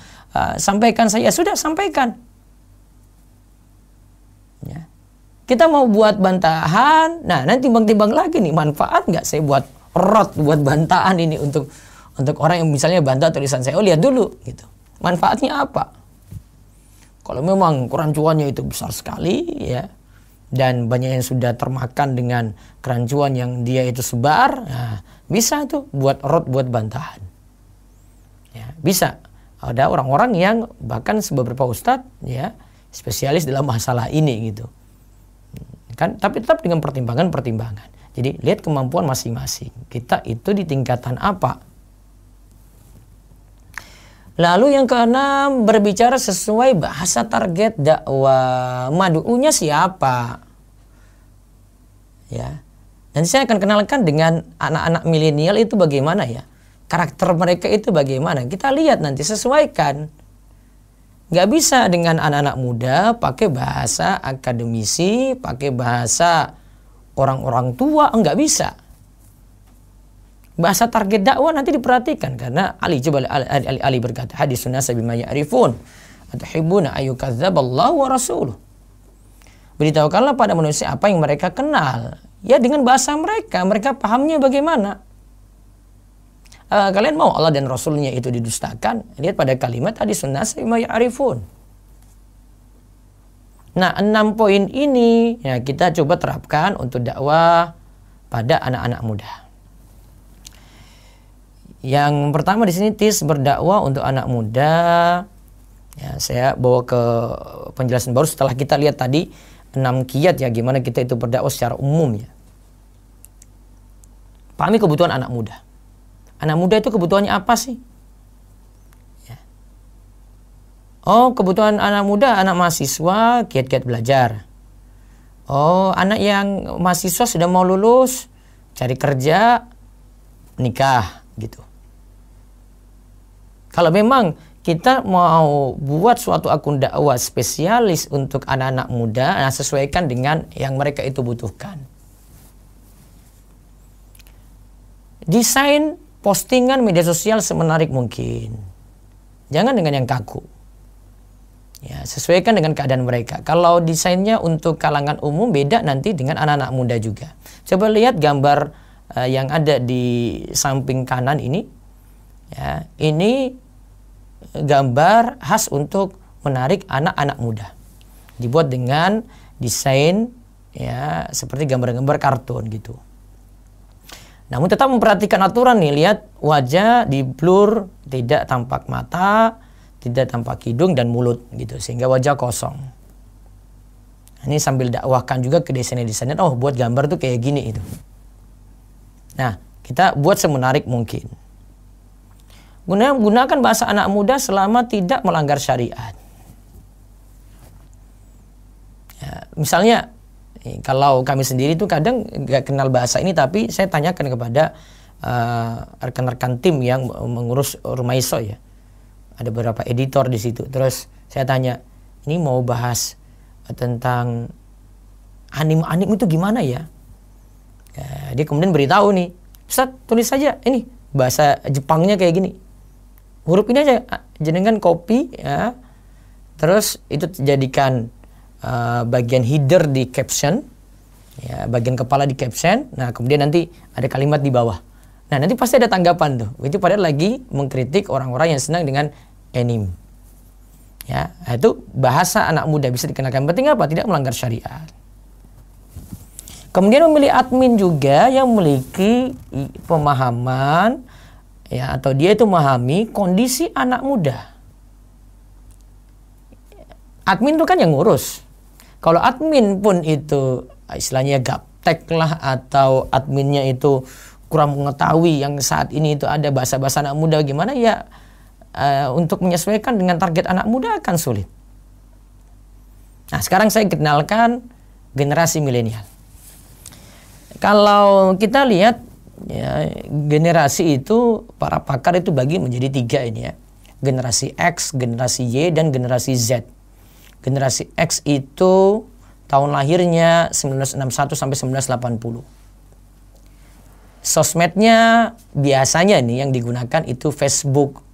sampaikan saya sudah sampaikan. Ya, kita mau buat bantahan, nah nanti timbang-timbang lagi nih manfaat nggak saya buat buat bantahan ini untuk orang yang misalnya bantah tulisan saya. Oh lihat dulu gitu. Manfaatnya apa? Kalau memang kerancuannya itu besar sekali ya dan banyak yang sudah termakan dengan kerancuan yang dia itu sebar, nah, bisa tuh buat bantahan. Ya, bisa. Ada orang-orang yang bahkan beberapa ustadz ya spesialis dalam masalah ini gitu. Kan tapi tetap dengan pertimbangan. Jadi lihat kemampuan masing-masing. Kita itu di tingkatan apa? Lalu yang keenam, berbicara sesuai bahasa target dakwah. Madu'unya siapa? Ya. Nanti saya akan kenalkan dengan anak-anak milenial itu bagaimana ya. Karakter mereka itu bagaimana. Kita lihat nanti, sesuaikan. Gak bisa dengan anak-anak muda pakai bahasa akademisi, pakai bahasa orang-orang tua, enggak bisa. Bahasa target dakwah nanti diperhatikan karena Ali berkata, hadisun nasa bima ya'rifun atuhibbuna ayyukadzdzaballahu wa rasuluh. Beritahukanlah pada manusia apa yang mereka kenal. Ya dengan bahasa mereka pahamnya bagaimana. Kalian mau Allah dan Rasulnya itu didustakan? Lihat pada kalimat hadisun nasa bima ya'rifun. Nah, 6 poin ini ya kita coba terapkan untuk dakwah pada anak-anak muda. Yang pertama di sini tips berdakwah untuk anak muda. Ya, saya bawa ke penjelasan baru setelah kita lihat tadi 6 kiat ya gimana kita itu berdakwah secara umum ya. Pahami kebutuhan anak muda. Anak muda itu kebutuhannya apa sih? Oh, kebutuhan anak muda, anak mahasiswa, kiat-kiat belajar. Oh, anak yang mahasiswa sudah mau lulus, cari kerja, nikah, gitu. Kalau memang kita mau buat suatu akun dakwah spesialis untuk anak-anak muda, nah sesuaikan dengan yang mereka itu butuhkan. Desain postingan media sosial semenarik mungkin. Jangan dengan yang kaku. Ya, sesuaikan dengan keadaan mereka. Kalau desainnya untuk kalangan umum, beda nanti dengan anak-anak muda juga. Coba lihat gambar yang ada di samping kanan ini. Ya, ini gambar khas untuk menarik anak-anak muda. Dibuat dengan desain ya seperti gambar-gambar kartun gitu. Namun tetap memperhatikan aturan nih, lihat wajah di blur, tidak tampak mata, tidak tampak hidung dan mulut gitu, sehingga wajah kosong. Ini sambil dakwahkan juga ke desainer-desainer, oh buat gambar tuh kayak gini itu. Nah, kita buat semenarik mungkin. Gunakan bahasa anak muda selama tidak melanggar syariat. Ya, misalnya kalau kami sendiri tuh kadang nggak kenal bahasa ini, tapi saya tanyakan kepada rekan-rekan tim yang mengurus Rumah ISO ya. Ada beberapa editor di situ. Terus saya tanya, ini mau bahas tentang anim itu gimana ya? Dia kemudian beritahu nih, Ustaz tulis saja ini bahasa Jepangnya kayak gini. Huruf ini aja, jenengan copy ya. Terus itu jadikan bagian header di caption, ya, bagian kepala di caption. Nah, kemudian nanti ada kalimat di bawah. Nah, nanti pasti ada tanggapan tuh. Itu padahal lagi mengkritik orang-orang yang senang dengan anime. Ya, nah itu bahasa anak muda bisa dikenakan. Penting apa? Tidak melanggar syariat. Kemudian memilih admin juga yang memiliki pemahaman, ya, atau dia itu memahami kondisi anak muda. Admin itu kan yang ngurus. Kalau admin pun itu istilahnya gaptek lah, atau adminnya itu kurang mengetahui yang saat ini itu ada bahasa-bahasa anak muda gimana ya, untuk menyesuaikan dengan target anak muda akan sulit. Nah, sekarang saya kenalkan generasi milenial. Kalau kita lihat ya, generasi itu para pakar itu bagi menjadi 3 ini ya. Generasi X, generasi Y, dan generasi Z. Generasi X itu tahun lahirnya 1961 sampai 1980. Sosmednya biasanya nih yang digunakan itu Facebook.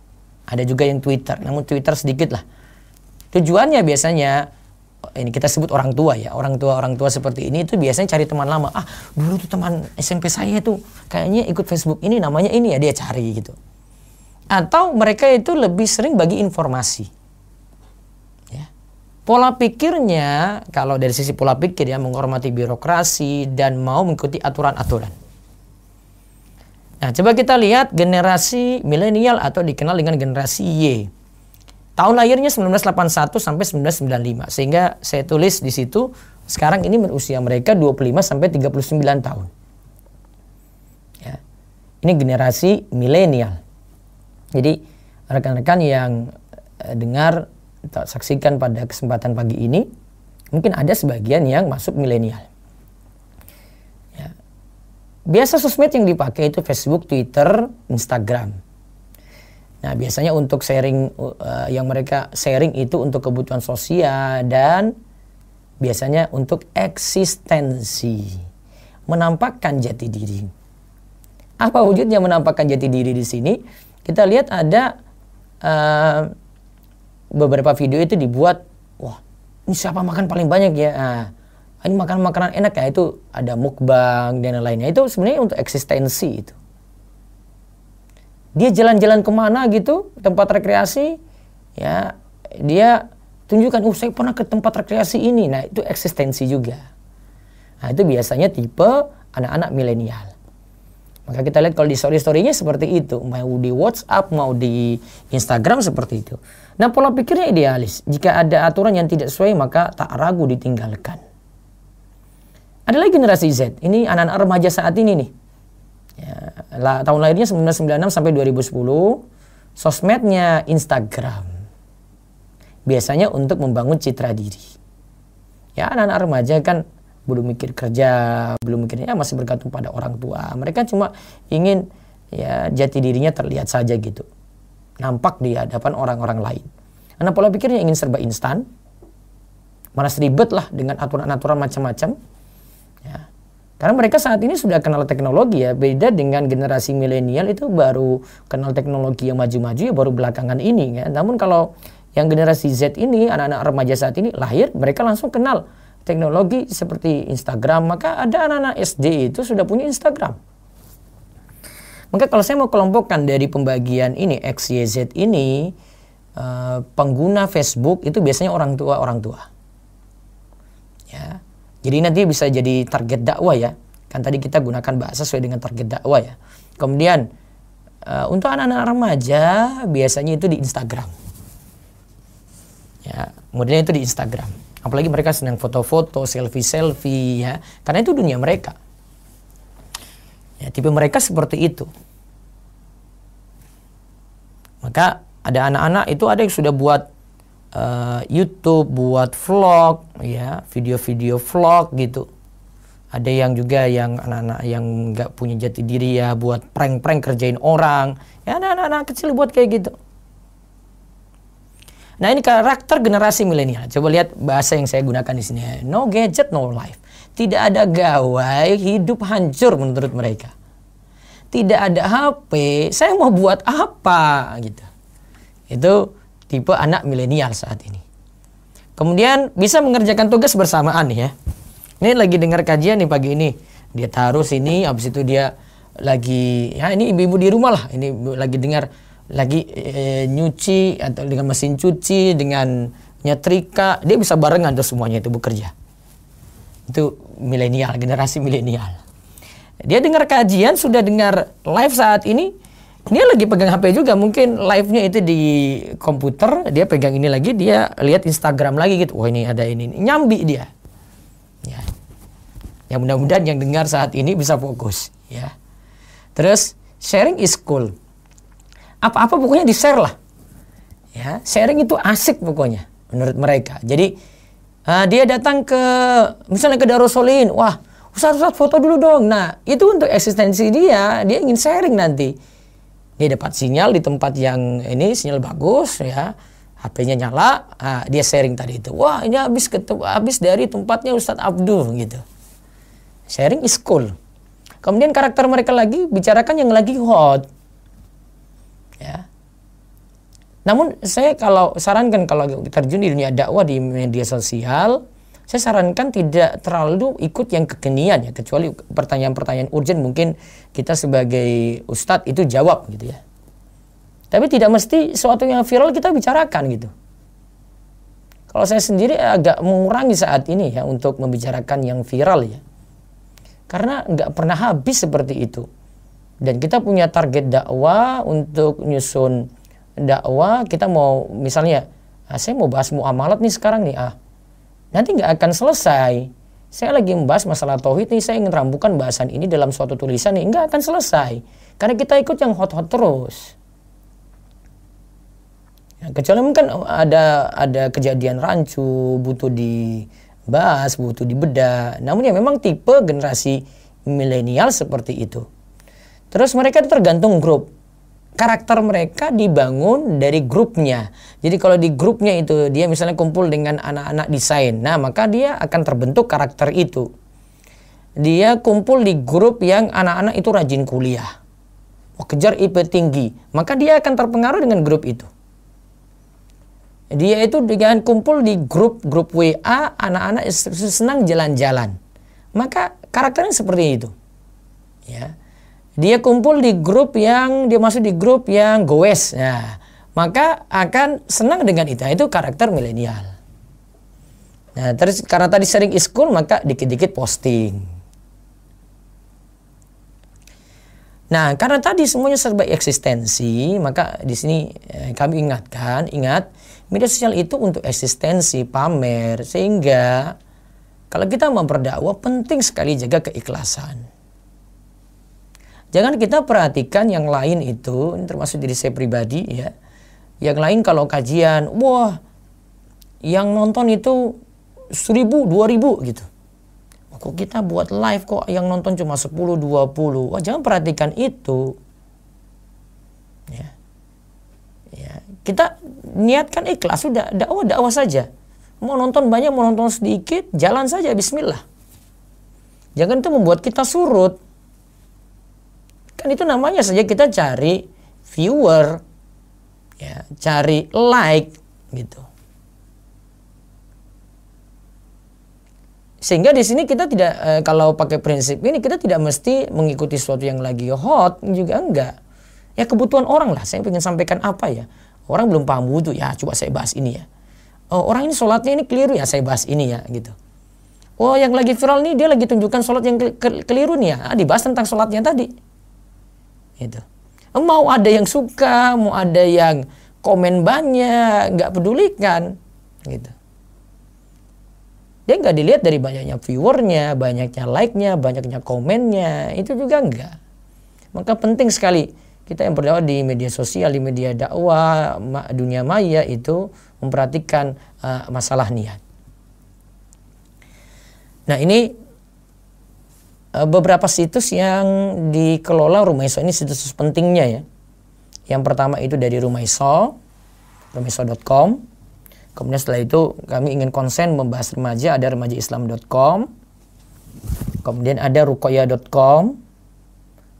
Ada juga yang Twitter, namun Twitter sedikit lah. Tujuannya biasanya, ini kita sebut orang tua ya. Orang tua seperti ini itu biasanya cari teman lama. Ah, dulu tuh teman SMP saya tuh kayaknya ikut Facebook ini, namanya ini ya, dia cari gitu. Atau mereka itu lebih sering bagi informasi. Pola pikirnya, kalau dari sisi pola pikir ya, menghormati birokrasi dan mau mengikuti aturan-aturan. Nah, coba kita lihat generasi milenial atau dikenal dengan generasi Y. Tahun lahirnya 1981 sampai 1995. Sehingga saya tulis di situ, sekarang ini usia mereka 25 sampai 39 tahun. Ya. Ini generasi milenial. Jadi, rekan-rekan yang dengar, saksikan pada kesempatan pagi ini, mungkin ada sebagian yang masuk milenial. Ya. Biasa sosmed yang dipakai itu Facebook, Twitter, Instagram. Nah, biasanya untuk sharing, yang mereka sharing itu untuk kebutuhan sosial dan biasanya untuk eksistensi, menampakkan jati diri. Apa wujudnya menampakkan jati diri di sini? Kita lihat ada beberapa video itu dibuat, wah ini siapa makan paling banyak ya, ini makan makanan enak ya, itu ada mukbang dan lainnya. Itu sebenarnya untuk eksistensi itu. Dia jalan-jalan kemana gitu, tempat rekreasi, ya dia tunjukkan, saya pernah ke tempat rekreasi ini. Nah, itu eksistensi juga. Nah, itu biasanya tipe anak-anak milenial. Maka kita lihat kalau di story-storynya seperti itu. Mau di WhatsApp, mau di Instagram seperti itu. Nah, pola pikirnya idealis. Jika ada aturan yang tidak sesuai, maka tak ragu ditinggalkan. Ada lagi generasi Z. Ini anak-anak remaja saat ini nih. Ya, tahun lahirnya 1996 sampai 2010. Sosmednya Instagram. Biasanya untuk membangun citra diri. Ya, anak-anak remaja kan belum mikir kerja, belum mikirnya masih bergantung pada orang tua. Mereka cuma ingin ya jati dirinya terlihat saja gitu, nampak di hadapan orang-orang lain. Karena pola pikirnya ingin serba instan, malas ribet lah dengan aturan-aturan macam-macam. Ya. Karena mereka saat ini sudah kenal teknologi ya. Beda dengan generasi milenial itu baru kenal teknologi yang maju-maju ya baru belakangan ini ya. Namun kalau yang generasi Z ini, anak-anak remaja saat ini lahir, mereka langsung kenal teknologi seperti Instagram. Maka ada anak-anak SD itu sudah punya Instagram. Maka kalau saya mau kelompokkan dari pembagian ini, X, Y, Z ini, pengguna Facebook itu biasanya orang tua. Ya. Jadi nanti bisa jadi target dakwah ya. Kan tadi kita gunakan bahasa sesuai dengan target dakwah ya. Kemudian untuk anak-anak remaja biasanya itu di Instagram. Ya, modelnya itu di Instagram. Apalagi mereka senang foto-foto, selfie ya. Karena itu dunia mereka. Ya, tipe mereka seperti itu. Maka ada anak-anak itu ada yang sudah buat YouTube, buat vlog, ya, video-video vlog gitu. Ada yang juga yang anak-anak yang nggak punya jati diri ya, buat prank-prank kerjain orang. Ya, anak-anak kecil buat kayak gitu. Nah, ini karakter generasi milenial. Coba lihat bahasa yang saya gunakan di sini. No gadget, no life. Tidak ada gawai, hidup hancur menurut mereka. Tidak ada HP, saya mau buat apa gitu. Itu tipe anak milenial saat ini. Kemudian bisa mengerjakan tugas bersamaan ya. Ini lagi dengar kajian nih pagi ini. Dia taruh sini, habis itu dia lagi, ya ini ibu-ibu di rumah lah. Ini lagi dengar, lagi nyuci atau dengan mesin cuci, dengan nyetrika. Dia bisa barengan tuh semuanya itu bekerja. Itu milenial, generasi milenial. Dia dengar kajian, sudah dengar live saat ini. Dia lagi pegang HP juga, mungkin live-nya itu di komputer. Dia pegang ini lagi, dia lihat Instagram lagi gitu. Wah, ini ada ini. Nyambi dia. Ya. Ya mudah-mudahan yang dengar saat ini bisa fokus. Ya. Terus sharing is cool. Apa-apa pokoknya di-share lah. Ya, sharing itu asik pokoknya menurut mereka. Jadi dia datang ke misalnya ke Darussolin. Wah, Ustaz foto dulu dong. Nah, itu untuk eksistensi dia ingin sharing nanti. Dia dapat sinyal di tempat yang ini, sinyal bagus ya. HP-nya nyala, dia sharing tadi itu. Wah, ini habis dari tempatnya Ustadz Abdul gitu. Sharing is cool. Kemudian karakter mereka lagi bicarakan yang lagi hot. Ya. Namun saya kalau sarankan kalau terjun di dunia dakwah di media sosial, saya sarankan tidak terlalu ikut yang kekinian ya, kecuali pertanyaan-pertanyaan urgent mungkin kita sebagai ustadz itu jawab gitu ya. Tapi tidak mesti sesuatu yang viral kita bicarakan gitu. Kalau saya sendiri agak mengurangi saat ini ya untuk membicarakan yang viral ya. Karena nggak pernah habis seperti itu. Dan kita punya target dakwah untuk nyusun dakwah, kita mau misalnya, saya mau bahas muamalat nih sekarang nih, nanti nggak akan selesai. Saya lagi membahas masalah tauhid nih, saya ingin rambukan bahasan ini dalam suatu tulisan nih, nggak akan selesai. Karena kita ikut yang hot-hot terus. Ya, kecuali mungkin ada kejadian rancu, butuh dibahas, butuh dibedah. Namun ya memang tipe generasi milenial seperti itu. Terus mereka itu tergantung grup. Karakter mereka dibangun dari grupnya. Jadi kalau di grupnya itu dia misalnya kumpul dengan anak-anak desain, nah maka dia akan terbentuk karakter itu. Dia kumpul di grup yang anak-anak itu rajin kuliah, kejar IP tinggi, maka dia akan terpengaruh dengan grup itu. Dia itu dengan kumpul di grup WA, anak-anak senang jalan-jalan, maka karakternya seperti itu. Ya. Dia kumpul di grup yang, dia masuk di grup yang goes. Nah, maka akan senang dengan itu. Itu karakter milenial. Nah, terus karena tadi sering is cool, maka dikit-dikit posting. Nah, karena tadi semuanya serba eksistensi, maka di sini kami ingatkan, ingat, media sosial itu untuk eksistensi, pamer. Sehingga kalau kita memperdakwah, penting sekali jaga keikhlasan. Jangan kita perhatikan yang lain itu, ini termasuk diri saya pribadi ya. Yang lain kalau kajian, wah yang nonton itu 1.000, 2.000 gitu. Kok kita buat live kok yang nonton cuma 10, 20. Wah, jangan perhatikan itu. Ya. Ya. Kita niatkan ikhlas, sudah dakwah saja. Mau nonton banyak, mau nonton sedikit, jalan saja, bismillah. Jangan itu membuat kita surut. Kan itu namanya saja kita cari viewer, ya, cari like gitu. Sehingga di sini kita tidak, kalau pakai prinsip ini kita tidak mesti mengikuti sesuatu yang lagi hot, juga enggak. Ya kebutuhan orang lah, saya ingin sampaikan apa ya. Orang belum paham wudhu, ya coba saya bahas ini ya. Oh, orang ini sholatnya ini keliru ya, saya bahas ini ya gitu. Oh, yang lagi viral nih dia lagi tunjukkan sholat yang keliru nih ya, dibahas tentang sholatnya tadi. Gitu. Mau ada yang suka, mau ada yang komen banyak, nggak pedulikan gitu. Dia nggak dilihat dari banyaknya viewernya, banyaknya like-nya, banyaknya komennya, itu juga enggak. Maka penting sekali kita yang berdakwah di media sosial, di media dakwah, dunia maya itu memperhatikan masalah niat. Nah ini beberapa situs yang dikelola Rumaiso, ini situs pentingnya ya. Yang pertama itu dari Rumaiso, rumaiso.com. Kemudian setelah itu kami ingin konsen membahas remaja, ada remajaislam.com. Kemudian ada ruqayyah.com.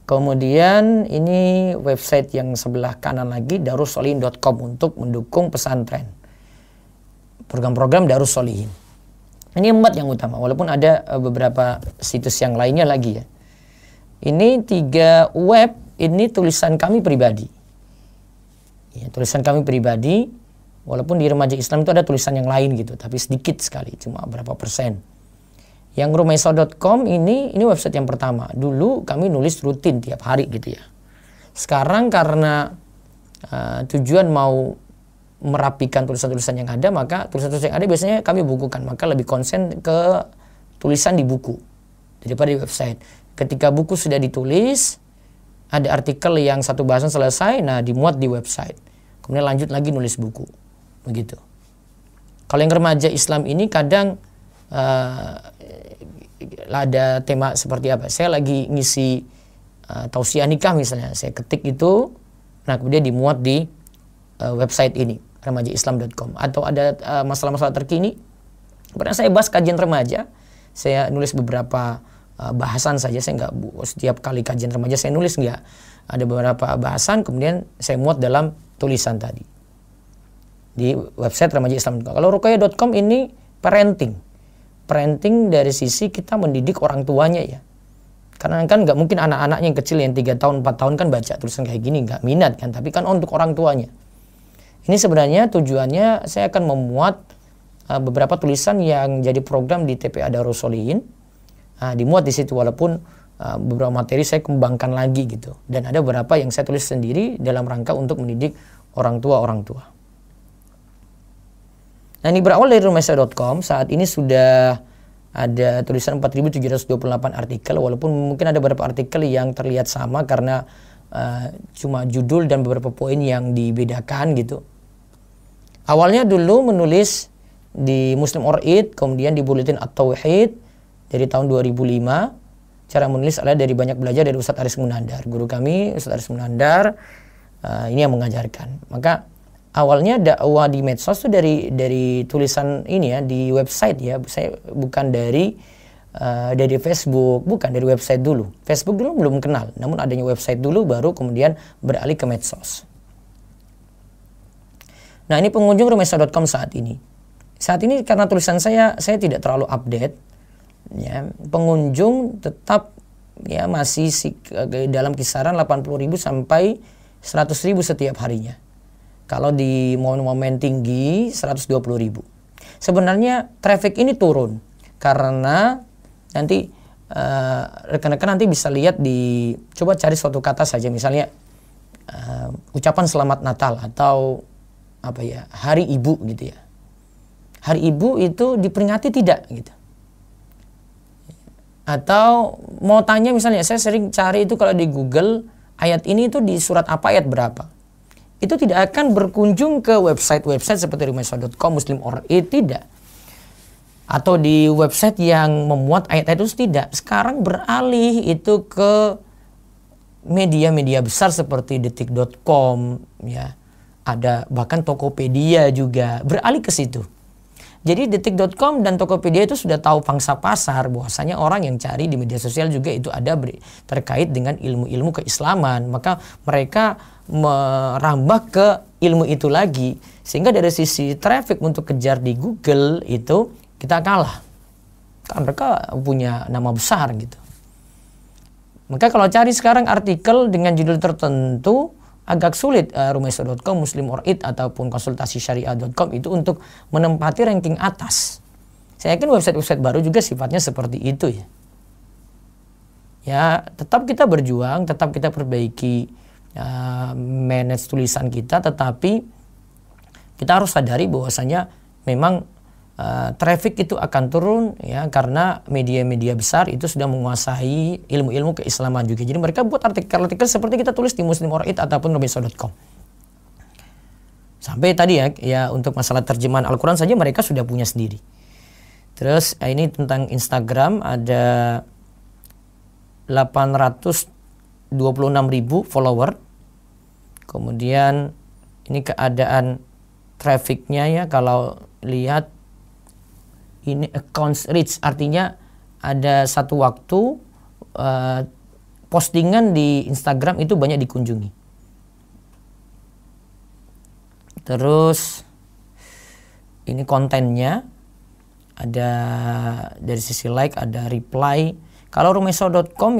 Kemudian ini website yang sebelah kanan lagi, darussolihin.com untuk mendukung pesantren. Program-program Darus Sholihin. Ini 4 yang utama, walaupun ada beberapa situs yang lainnya lagi ya. Ini 3 web, ini tulisan kami pribadi. Ya, tulisan kami pribadi. Walaupun di Remaja Islam itu ada tulisan yang lain gitu, tapi sedikit sekali, cuma berapa persen. Yang rumaiso.com ini website yang pertama. Dulu kami nulis rutin tiap hari gitu ya. Sekarang karena tujuan mau merapikan tulisan-tulisan yang ada, maka tulisan-tulisan yang ada biasanya kami bukukan. Maka lebih konsen ke tulisan di buku daripada di website. Ketika buku sudah ditulis, ada artikel yang satu bahasan selesai, nah dimuat di website. Kemudian lanjut lagi nulis buku. Begitu. Kalau yang remaja Islam ini kadang ada tema seperti apa? Saya lagi ngisi tausiah nikah misalnya, saya ketik itu, nah kemudian dimuat di website ini, remajaislam.com. Atau ada masalah-masalah terkini, pernah saya bahas kajian remaja, saya nulis beberapa bahasan saja, saya nggak setiap kali kajian remaja saya nulis, nggak. Ada beberapa bahasan, kemudian saya muat dalam tulisan tadi di website remajaislam.com. Kalau ruqayyah.com ini parenting dari sisi kita mendidik orang tuanya ya. Karena kan nggak mungkin anak-anaknya yang kecil yang 3 tahun 4 tahun kan baca tulisan kayak gini, nggak minat kan. Tapi kan untuk orang tuanya. Ini sebenarnya tujuannya saya akan memuat beberapa tulisan yang jadi program di TPA Darus Sholihin. Dimuat di situ, walaupun beberapa materi saya kembangkan lagi gitu. Dan ada beberapa yang saya tulis sendiri dalam rangka untuk mendidik orang tua. Nah ini berawal dari rumaiso.com, saat ini sudah ada tulisan 4.728 artikel, walaupun mungkin ada beberapa artikel yang terlihat sama karena cuma judul dan beberapa poin yang dibedakan gitu. Awalnya dulu menulis di Muslim or It, kemudian di Buletin At-Tauhid dari tahun 2005. Cara menulis adalah dari banyak belajar dari Ustadz Aris Munandar. Guru kami, Ustadz Aris Munandar, ini yang mengajarkan. Maka awalnya dakwah di medsos itu dari tulisan ini ya, di website ya. Saya bukan dari Facebook, bukan dari website dulu. Facebook dulu belum kenal, namun adanya website dulu baru kemudian beralih ke medsos. Nah ini pengunjung rumaiso.com saat ini. Saat ini karena tulisan saya tidak terlalu update. Ya, pengunjung tetap ya masih dalam kisaran 80.000 sampai 100.000 setiap harinya. Kalau di momen-momen tinggi 120.000. Sebenarnya traffic ini turun karena nanti rekan-rekan nanti bisa lihat coba cari suatu kata saja, misalnya ucapan selamat Natal atau apa ya, Hari Ibu gitu ya. Hari Ibu itu diperingati tidak gitu. Atau mau tanya misalnya, saya sering cari itu kalau di Google, ayat ini itu di surat apa, ayat berapa. Itu tidak akan berkunjung ke website-website seperti rumaiso.com, Muslim or It, tidak. Atau di website yang memuat ayat-ayat itu tidak. Sekarang beralih itu ke media-media besar seperti detik.com ya. Ada bahkan Tokopedia juga beralih ke situ. Jadi detik.com dan Tokopedia itu sudah tahu pangsa pasar bahwasanya orang yang cari di media sosial juga itu ada terkait dengan ilmu-ilmu keislaman. Maka mereka merambah ke ilmu itu lagi. Sehingga dari sisi traffic untuk kejar di Google itu kita kalah. Kan mereka punya nama besar gitu. Maka kalau cari sekarang artikel dengan judul tertentu agak sulit Rumaiso.com, Muslim or It ataupun konsultasi syariah.com itu untuk menempati ranking atas. Saya yakin website-website baru juga sifatnya seperti itu ya. Ya, tetap kita berjuang, tetap kita perbaiki manage tulisan kita, tetapi kita harus sadari bahwasanya memang traffic itu akan turun ya, karena media-media besar itu sudah menguasai ilmu-ilmu keislaman juga. Jadi mereka buat artikel-artikel seperti kita tulis di Muslim or It ataupun Rumaiso.com. Sampai tadi ya untuk masalah terjemahan Al-Quran saja mereka sudah punya sendiri. Terus ini tentang Instagram, ada 826.000 follower. Kemudian ini keadaan trafficnya ya, kalau lihat ini accounts reach, artinya ada satu waktu postingan di Instagram itu banyak dikunjungi. Terus ini kontennya, ada dari sisi like, ada reply. Kalau Rumaiso.com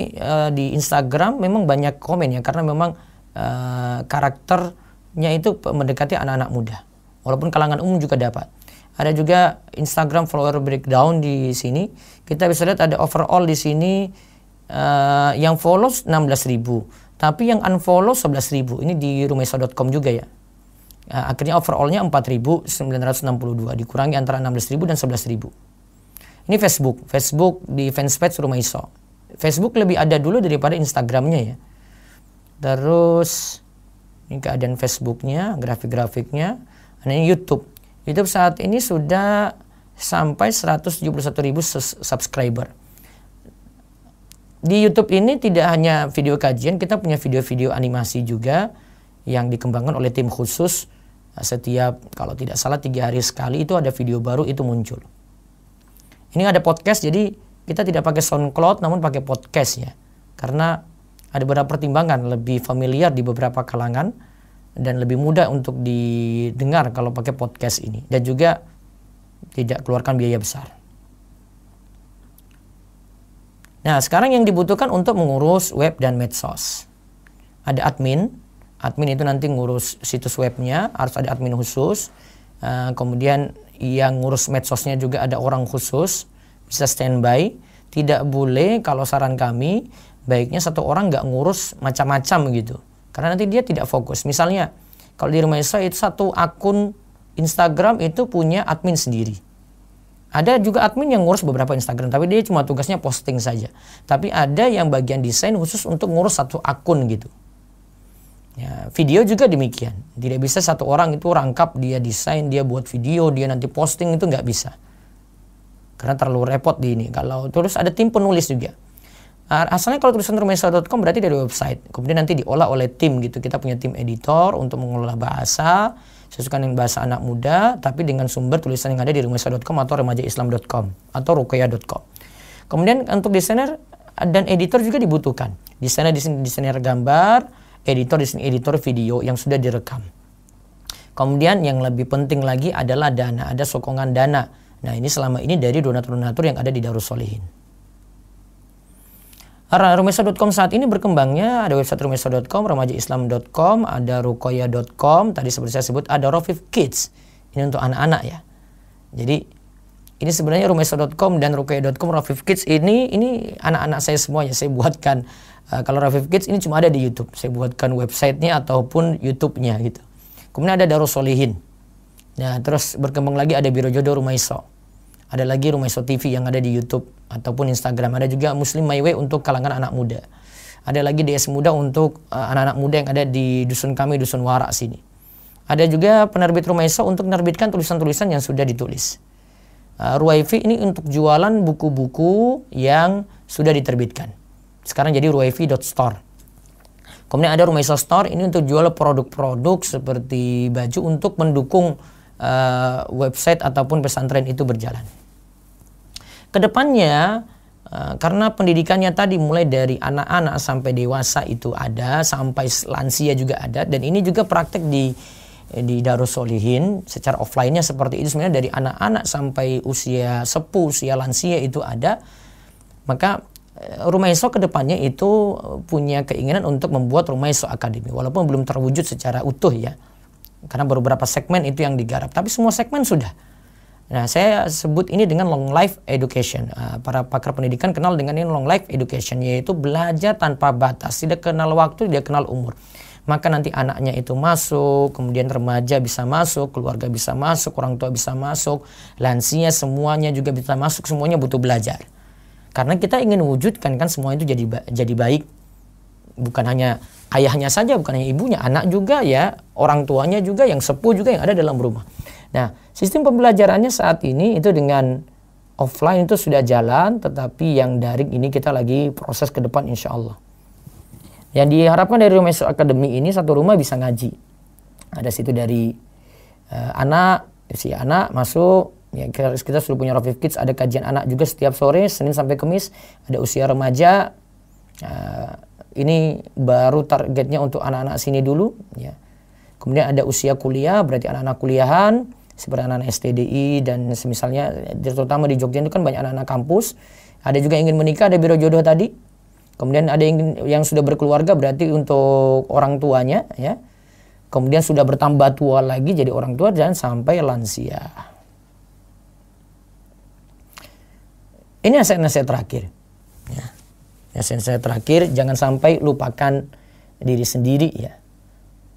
di Instagram memang banyak komen ya, karena memang karakternya itu mendekati anak-anak muda. Walaupun kalangan umum juga dapat. Ada juga Instagram follower breakdown di sini. Kita bisa lihat ada overall di sini yang follow 16.000, tapi yang unfollow 11.000. Ini di Rumaiso.com juga ya. Akhirnya overallnya 4.962, dikurangi antara 16.000 dan 11.000. Ini Facebook di fanspage Rumaiso. Facebook lebih ada dulu daripada Instagramnya ya. Terus ini keadaan Facebooknya, grafik-grafiknya. Ini YouTube saat ini sudah sampai 171.000 subscriber. Di YouTube ini tidak hanya video kajian, kita punya video-video animasi juga yang dikembangkan oleh tim khusus. Setiap, kalau tidak salah 3 hari sekali itu ada video baru itu muncul. Ini ada podcast, jadi kita tidak pakai SoundCloud namun pakai podcast ya. Karena ada beberapa pertimbangan, lebih familiar di beberapa kalangan dan lebih mudah untuk didengar kalau pakai podcast ini, dan juga tidak keluarkan biaya besar. Nah, sekarang yang dibutuhkan untuk mengurus web dan medsos, ada admin itu nanti ngurus situs webnya, harus ada admin khusus. Kemudian yang ngurus medsosnya juga ada orang khusus, bisa standby. Tidak boleh, kalau saran kami baiknya satu orang nggak ngurus macam-macam gitu, karena nanti dia tidak fokus. Misalnya, kalau di Rumaiso itu satu akun Instagram itu punya admin sendiri. Ada juga admin yang ngurus beberapa Instagram, tapi dia cuma tugasnya posting saja. Tapi ada yang bagian desain khusus untuk ngurus satu akun gitu. Ya, video juga demikian. Tidak bisa satu orang itu rangkap, dia desain, dia buat video, dia nanti posting, itu nggak bisa. Karena terlalu repot di ini. Kalau terus ada tim penulis juga. Asalnya kalau tulisan Rumaiso.com berarti dari website, kemudian nanti diolah oleh tim gitu. Kita punya tim editor untuk mengolah bahasa sesuai dengan bahasa anak muda, tapi dengan sumber tulisan yang ada di Rumaiso.com atau remajaislam.com atau ruqayyah.com. Kemudian untuk desainer dan editor juga dibutuhkan. Desainer di sini desainer gambar, editor di sini editor video yang sudah direkam. Kemudian yang lebih penting lagi adalah dana, ada sokongan dana. Nah, ini selama ini dari donatur-donatur yang ada di Darussolihin. Rumaiso.com saat ini berkembangnya, ada website Rumaiso.com, remajaislam.com, ada ruqayyah.com, tadi seperti saya sebut ada Rafif Kids. Ini untuk anak-anak ya. Jadi ini sebenarnya Rumaiso.com dan ruqayyah.com, Rafif Kids ini anak-anak saya semuanya. Saya buatkan, kalau Rafif Kids ini cuma ada di YouTube. Saya buatkan websitenya ataupun YouTube-nya gitu. Kemudian ada Darussolihin. Nah, terus berkembang lagi ada Biro Jodoh Rumaiso. Ada lagi Rumaiso TV yang ada di YouTube ataupun Instagram. Ada juga Muslim My Way untuk kalangan anak muda. Ada lagi DS Muda untuk anak-anak muda yang ada di dusun kami, Dusun Warak sini. Ada juga penerbit Rumaiso untuk menerbitkan tulisan-tulisan yang sudah ditulis. Ruwaifi ini untuk jualan buku-buku yang sudah diterbitkan. Sekarang jadi ruwaifi.store. Kemudian ada Rumaiso Store, ini untuk jual produk-produk seperti baju untuk mendukung website ataupun pesantren itu berjalan. Kedepannya, karena pendidikannya tadi mulai dari anak-anak sampai dewasa itu ada, sampai lansia juga ada, dan ini juga praktek di Darus Solihin secara offline-nya seperti itu, sebenarnya dari anak-anak sampai usia sepuh, usia lansia itu ada. Maka Rumah Iso kedepannya itu punya keinginan untuk membuat Rumah Iso Academy, walaupun belum terwujud secara utuh ya, karena beberapa segmen itu yang digarap, tapi semua segmen sudah. Nah, saya sebut ini dengan long life education. Para pakar pendidikan kenal dengan ini long life education, yaitu belajar tanpa batas, tidak kenal waktu, tidak kenal umur. Maka nanti anaknya itu masuk, kemudian remaja bisa masuk, keluarga bisa masuk, orang tua bisa masuk, lansia semuanya juga bisa masuk, semuanya butuh belajar. Karena kita ingin wujudkan kan semua itu jadi baik. Bukan hanya ayahnya saja, bukan hanya ibunya, anak juga ya, orang tuanya juga, yang sepuh juga yang ada dalam rumah. Nah, sistem pembelajarannya saat ini itu dengan offline itu sudah jalan, tetapi yang daring ini kita lagi proses ke depan insya Allah. Yang diharapkan dari Rumah Iso Academy ini, satu rumah bisa ngaji. Ada situ dari si anak masuk, ya kita sudah punya Rafif Kids, ada kajian anak juga setiap sore, Senin sampai Kamis. Ada usia remaja, ini baru targetnya untuk anak-anak sini dulu. Ya. Kemudian ada usia kuliah, berarti anak-anak kuliahan, seperti anak-anak STDI dan semisalnya, terutama di Jogja itu kan banyak anak-anak kampus. Ada juga yang ingin menikah, ada biro jodoh tadi. Kemudian ada yang sudah berkeluarga, berarti untuk orang tuanya, ya. Kemudian sudah bertambah tua lagi jadi orang tua dan sampai lansia. Ini nasihat terakhir. Ya. Nasihat terakhir, jangan sampai lupakan diri sendiri ya.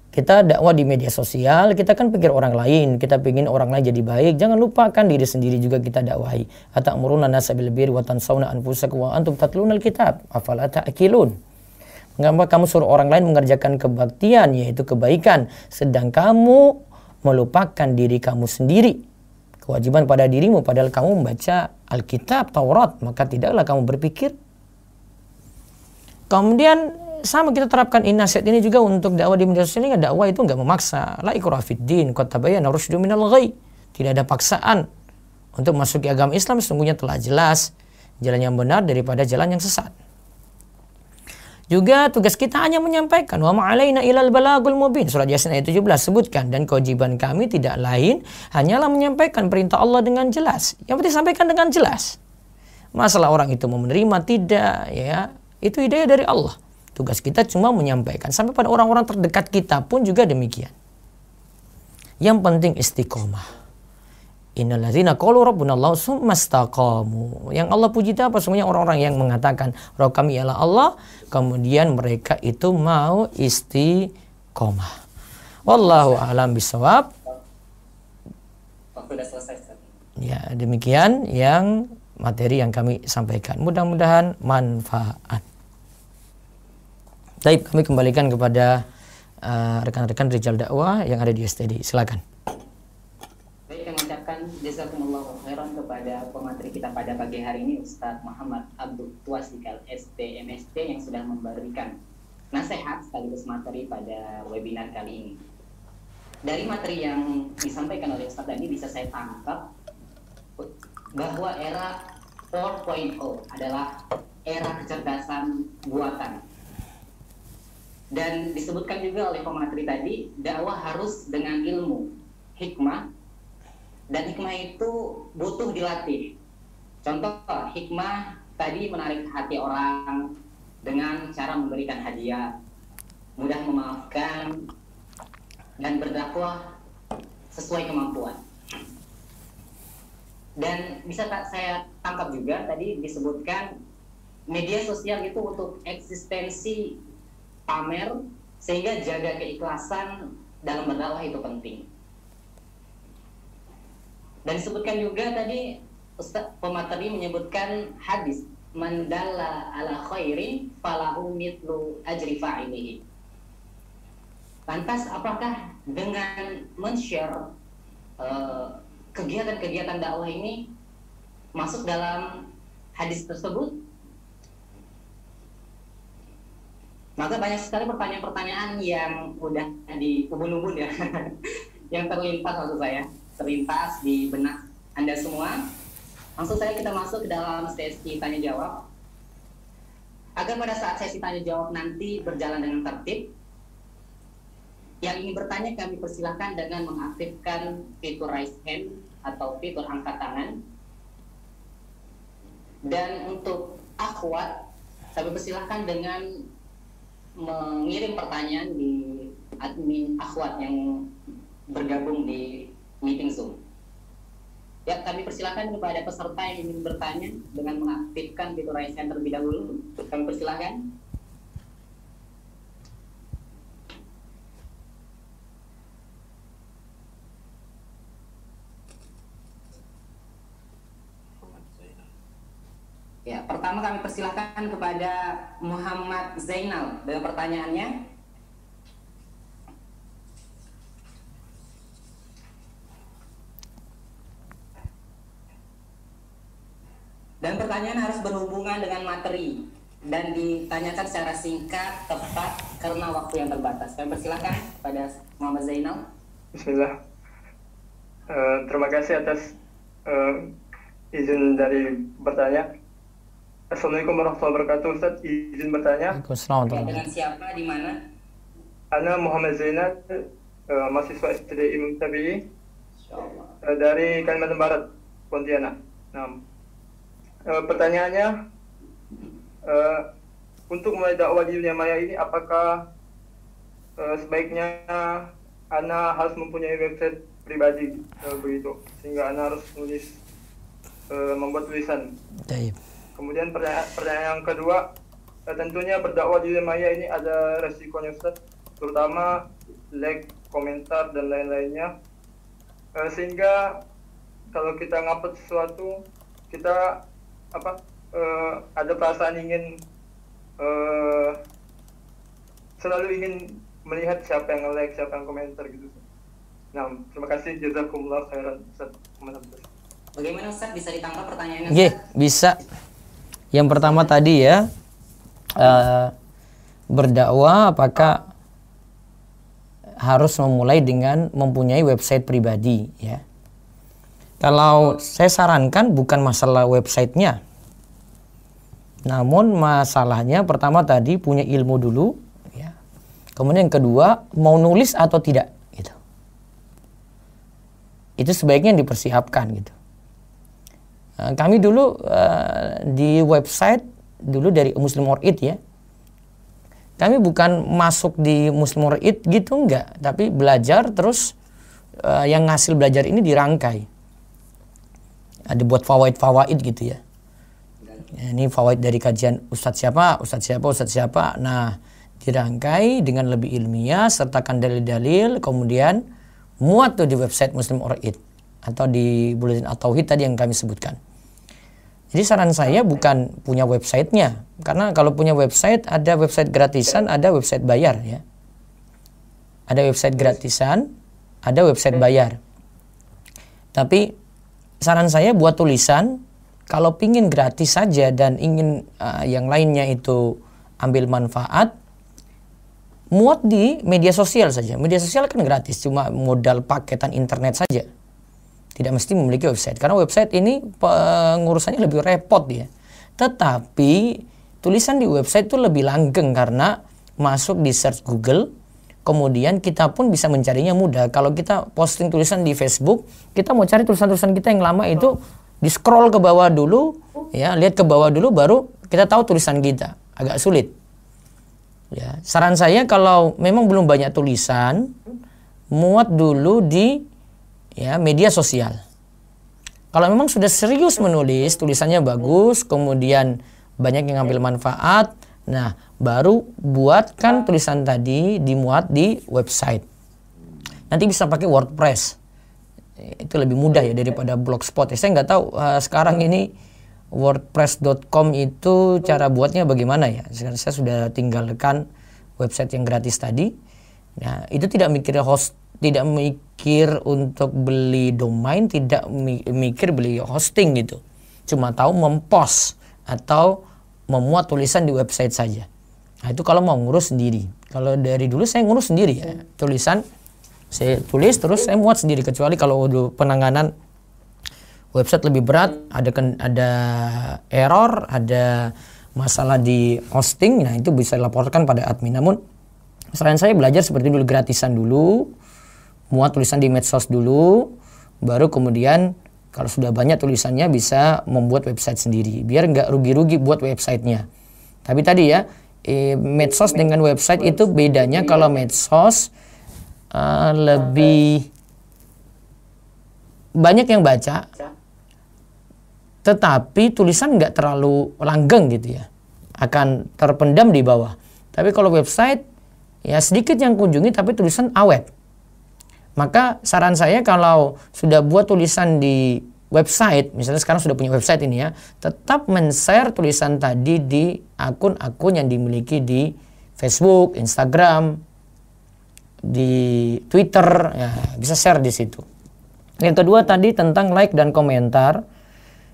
Kita dakwah di media sosial, kita kan pikir orang lain, kita ingin orang lain jadi baik, jangan lupakan diri sendiri juga kita dakwahi. Atamuruna nasa bil birri wa tansawna anfusakum wa antum tatlunal kitab, afala ta'qilun. Mengapa kamu suruh orang lain mengerjakan kebaktian, yaitu kebaikan, sedang kamu melupakan diri kamu sendiri. Kewajiban pada dirimu, padahal kamu membaca Alkitab, Taurat, maka tidaklah kamu berpikir. Kemudian sama kita terapkan nasihat ini juga untuk dakwah di media sosial. Dakwah itu nggak memaksa. La ikraha fid din, qad tabayyana rusydu minal ghayy. Tidak ada paksaan untuk masuk ke agama Islam, sesungguhnya telah jelas jalan yang benar daripada jalan yang sesat. Juga tugas kita hanya menyampaikan, wa ma'alaina ilal balagul mubin. Surah Yasin ayat 17 sebutkan, dan kewajiban kami tidak lain hanyalah menyampaikan perintah Allah dengan jelas. Yang penting sampaikan dengan jelas. Masalah orang itu mau menerima tidak, ya itu hidayah dari Allah. Tugas kita cuma menyampaikan, sampai pada orang-orang terdekat kita pun juga demikian. Yang penting istiqomah. Innalladzina qalu rabbunallahu tsumma istaqamu. Yang Allah puji itu apa? Semuanya orang-orang yang mengatakan Rabb kami ialah Allah, kemudian mereka itu mau istiqomah. Wallahu a'lam bishawab. Waktu sudah selesai. Ya, demikian yang materi yang kami sampaikan. Mudah-mudahan manfaat. Baik, kami kembalikan kepada rekan-rekan Rijal Dakwah yang ada di STD. Silakan. Jazakumullahu khairan kepada pemateri kita pada pagi hari ini, Ustadz Muhammad Abdul Tuasikal STMST, yang sudah memberikan nasihat sekaligus materi pada webinar kali ini. Dari materi yang disampaikan oleh Ustadz tadi bisa saya tangkap bahwa era 4.0 adalah era kecerdasan buatan. Dan disebutkan juga oleh pemateri tadi, dakwah harus dengan ilmu, hikmah. Dan hikmah itu butuh dilatih. Contoh, hikmah tadi menarik hati orang dengan cara memberikan hadiah, mudah memaafkan, dan berdakwah sesuai kemampuan. Dan bisa saya tangkap juga tadi disebutkan media sosial itu untuk eksistensi pamer, sehingga jaga keikhlasan dalam berdakwah itu penting. Dan disebutkan juga tadi Ustaz pemateri menyebutkan hadis man dalla ala khairin falahu mithlu ajri fa'ilihi. Lantas apakah dengan men-share kegiatan-kegiatan dakwah ini masuk dalam hadis tersebut? Maka banyak sekali pertanyaan-pertanyaan yang udah di ubun-ubun ya yang terlintas maksud saya. terlintas di benak Anda semua, langsung saja kita masuk ke dalam sesi tanya jawab. Agar pada saat sesi tanya jawab nanti berjalan dengan tertib, yang ingin bertanya kami persilahkan dengan mengaktifkan fitur raise hand atau fitur angkat tangan. Dan untuk akhwat, kami persilahkan dengan mengirim pertanyaan di admin akhwat yang bergabung di meeting Zoom. Ya, kami persilahkan kepada peserta yang ingin bertanya dengan mengaktifkan fitur raise hand terlebih dahulu. Kami persilahkan. Ya, pertama kami persilahkan kepada Muhammad Zainal dengan pertanyaannya. Dan pertanyaan harus berhubungan dengan materi dan ditanyakan secara singkat, tepat, karena waktu yang terbatas. Kami persilahkan kepada Muhammad Zainal. Bismillah. Terima kasih atas izin dari bertanya. Assalamualaikum warahmatullahi wabarakatuh. Ustaz, izin bertanya. Waalaikumsalam. Dengan siapa, di mana? Ana Muhammad Zainal, mahasiswa STDI Imam Tabi'i dari Kalimantan Barat, Pontianak. Nah, pertanyaannya, untuk mulai dakwah di dunia maya ini, apakah sebaiknya Ana harus mempunyai website pribadi begitu, sehingga Ana harus membuat tulisan. Baik. Kemudian pertanyaan yang kedua, tentunya berdakwah di dunia maya ini ada resikonya, Ustaz, terutama like, komentar dan lain-lainnya, sehingga kalau kita ngupload sesuatu, kita ada perasaan ingin selalu ingin melihat siapa yang like, siapa yang komentar gitu. Nah, terima kasih, jazakumullah khairan, Ustaz. Bagaimana Ustaz, bisa ditangkap pertanyaannya? Oke, bisa. Yang pertama tadi ya, berdakwah apakah harus memulai dengan mempunyai website pribadi ya. Kalau saya sarankan bukan masalah websitenya, namun masalahnya pertama tadi punya ilmu dulu ya. Kemudian yang kedua, mau nulis atau tidak gitu. Itu sebaiknya dipersiapkan gitu. Kami dulu di website dulu dari Muslim or It ya. Kami bukan masuk di Muslim or It gitu enggak, tapi belajar terus yang hasil belajar ini dirangkai. Ada buat fawaid gitu ya. Ini fawaid dari kajian Ustadz siapa. Nah, dirangkai dengan lebih ilmiah, sertakan dalil-dalil, kemudian muat tuh di website Muslim or It atau di Buletin At-Tauhid tadi yang kami sebutkan. Jadi saran saya bukan punya websitenya, karena kalau punya website ada website gratisan, ada website bayar ya. Ada website gratisan, ada website bayar. Tapi saran saya buat tulisan, kalau pingin gratis saja dan ingin yang lainnya itu ambil manfaat, muat di media sosial saja. Media sosial kan gratis, cuma modal paketan internet saja. Tidak mesti memiliki website, karena website ini pengurusannya lebih repot ya. Tetapi tulisan di website itu lebih langgeng karena masuk di search Google, kemudian kita pun bisa mencarinya mudah. Kalau kita posting tulisan di Facebook, kita mau cari tulisan-tulisan kita yang lama itu di scroll ke bawah dulu, ya, lihat ke bawah dulu baru kita tahu tulisan kita. Agak sulit. Ya, saran saya kalau memang belum banyak tulisan, muat dulu di media sosial. Kalau memang sudah serius menulis, tulisannya bagus, kemudian banyak yang ngambil manfaat, nah baru buatkan tulisan tadi dimuat di website. Nanti bisa pakai WordPress. Itu lebih mudah ya daripada Blogspot. Saya nggak tahu sekarang ini WordPress.com itu cara buatnya bagaimana ya. Sekarang saya sudah tinggalkan website yang gratis tadi. Nah, itu tidak mikir host, tidak mikir untuk beli domain, tidak mikir beli hosting gitu. Cuma tahu mempost atau memuat tulisan di website saja. Nah, itu kalau mau ngurus sendiri. Kalau dari dulu saya ngurus sendiri ya. Tulisan Saya tulis terus saya muat sendiri, kecuali kalau penanganan website lebih berat, ada error, ada masalah di hosting, nah itu bisa dilaporkan pada admin. Namun saran saya belajar seperti dulu, gratisan dulu, muat tulisan di medsos dulu, baru kemudian kalau sudah banyak tulisannya bisa membuat website sendiri, biar nggak rugi-rugi buat websitenya. Tapi tadi ya, medsos dengan website itu bedanya. Kalau medsos lebih banyak yang baca, tetapi tulisan nggak terlalu langgeng gitu ya, akan terpendam di bawah. Tapi kalau website ya sedikit yang kunjungi tapi tulisan awet. Maka saran saya kalau sudah buat tulisan di website, misalnya sekarang sudah punya website ini ya, tetap men-share tulisan tadi di akun-akun yang dimiliki di Facebook, Instagram, di Twitter, ya bisa share di situ. Yang kedua tadi tentang like dan komentar.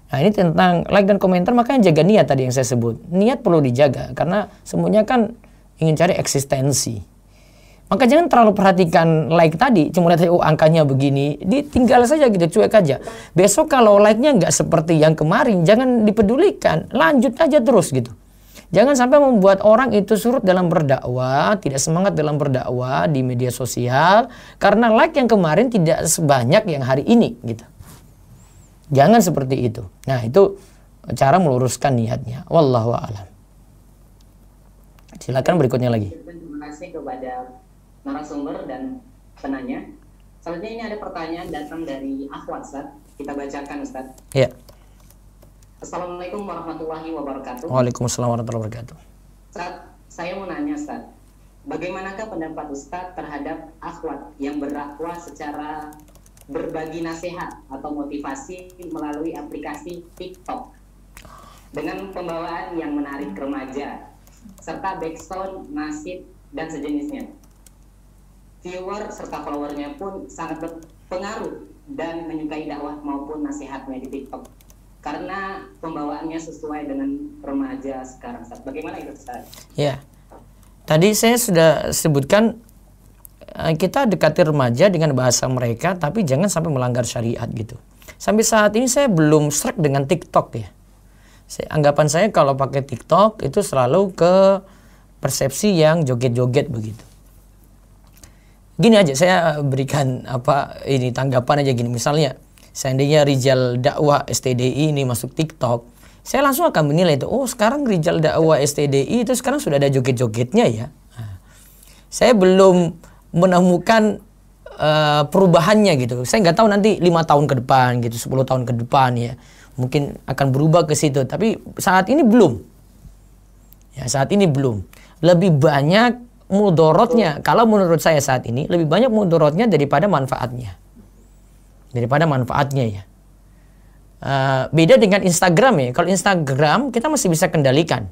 Nah ini tentang like dan komentar, makanya jaga niat tadi yang saya sebut. Niat perlu dijaga karena semuanya kan ingin cari eksistensi. Maka jangan terlalu perhatikan like tadi, cuma lihat angkanya begini, ditinggal saja gitu, cuek aja. Besok kalau like-nya nggak seperti yang kemarin, jangan dipedulikan, lanjut aja terus gitu. Jangan sampai membuat orang itu surut dalam berdakwah, tidak semangat dalam berdakwah di media sosial, karena like yang kemarin tidak sebanyak yang hari ini gitu. Jangan seperti itu. Nah, itu cara meluruskan niatnya. Wallahu a'lam. Silakan berikutnya lagi. Terima kasih kepada narasumber dan penanya. Selanjutnya ini ada pertanyaan datang dari Akhwat, Ustaz. Kita bacakan, Ustaz. Ya. Assalamualaikum warahmatullahi wabarakatuh. Waalaikumsalam warahmatullahi wabarakatuh. Ustaz, saya mau nanya, Ustaz. Bagaimanakah pendapat Ustaz terhadap akhwat yang berdakwah secara berbagi nasihat atau motivasi melalui aplikasi TikTok dengan pembawaan yang menarik remaja serta backsound, nasib dan sejenisnya? Viewer serta followernya pun sangat berpengaruh dan menyukai dakwah maupun nasihatnya di TikTok karena pembawaannya sesuai dengan remaja sekarang. Bagaimana itu, Ustaz? Ya, tadi saya sudah sebutkan kita dekati remaja dengan bahasa mereka, tapi jangan sampai melanggar syariat gitu. Sampai saat ini saya belum srek dengan TikTok ya. Anggapan saya kalau pakai TikTok itu selalu ke persepsi yang joget-joget begitu. Gini aja saya berikan tanggapan aja gini. Misalnya seandainya Rijal Dakwah STDI ini masuk TikTok, saya langsung akan menilai itu, oh sekarang Rijal Dakwah STDI itu sekarang sudah ada joget-jogetnya ya. Nah, saya belum menemukan perubahannya gitu. Saya nggak tahu nanti 5 tahun ke depan gitu, 10 tahun ke depan ya, mungkin akan berubah ke situ. Tapi saat ini belum. Ya saat ini belum. Lebih banyak mudorotnya. Kalau menurut saya saat ini lebih banyak mudorotnya daripada manfaatnya. Daripada manfaatnya ya. Beda dengan Instagram ya. Kalau Instagram kita masih bisa kendalikan.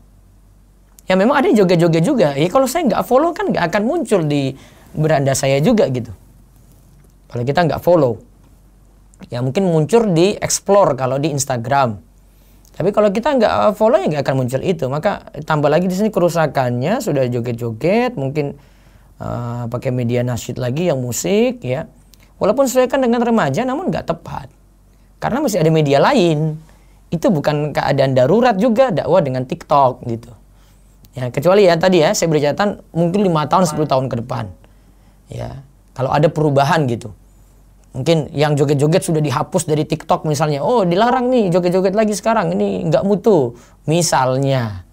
Ya memang ada joget-joget juga. Ya kalau saya nggak follow kan nggak akan muncul di beranda saya juga gitu. Kalau kita nggak follow, ya mungkin muncul di explore kalau di Instagram. Tapi kalau kita nggak follow ya nggak akan muncul itu. Maka tambah lagi di sini kerusakannya sudah joget-joget, mungkin pakai media nasyid lagi yang musik ya. Walaupun sesuaikan dengan remaja, namun nggak tepat. Karena masih ada media lain. Itu bukan keadaan darurat juga dakwah dengan TikTok gitu. Ya kecuali ya tadi ya saya beri catatan mungkin 5 tahun 10 tahun ke depan. Ya, kalau ada perubahan gitu. Mungkin yang joget-joget sudah dihapus dari TikTok misalnya. Oh, dilarang nih joget-joget lagi sekarang. Ini nggak mutu misalnya.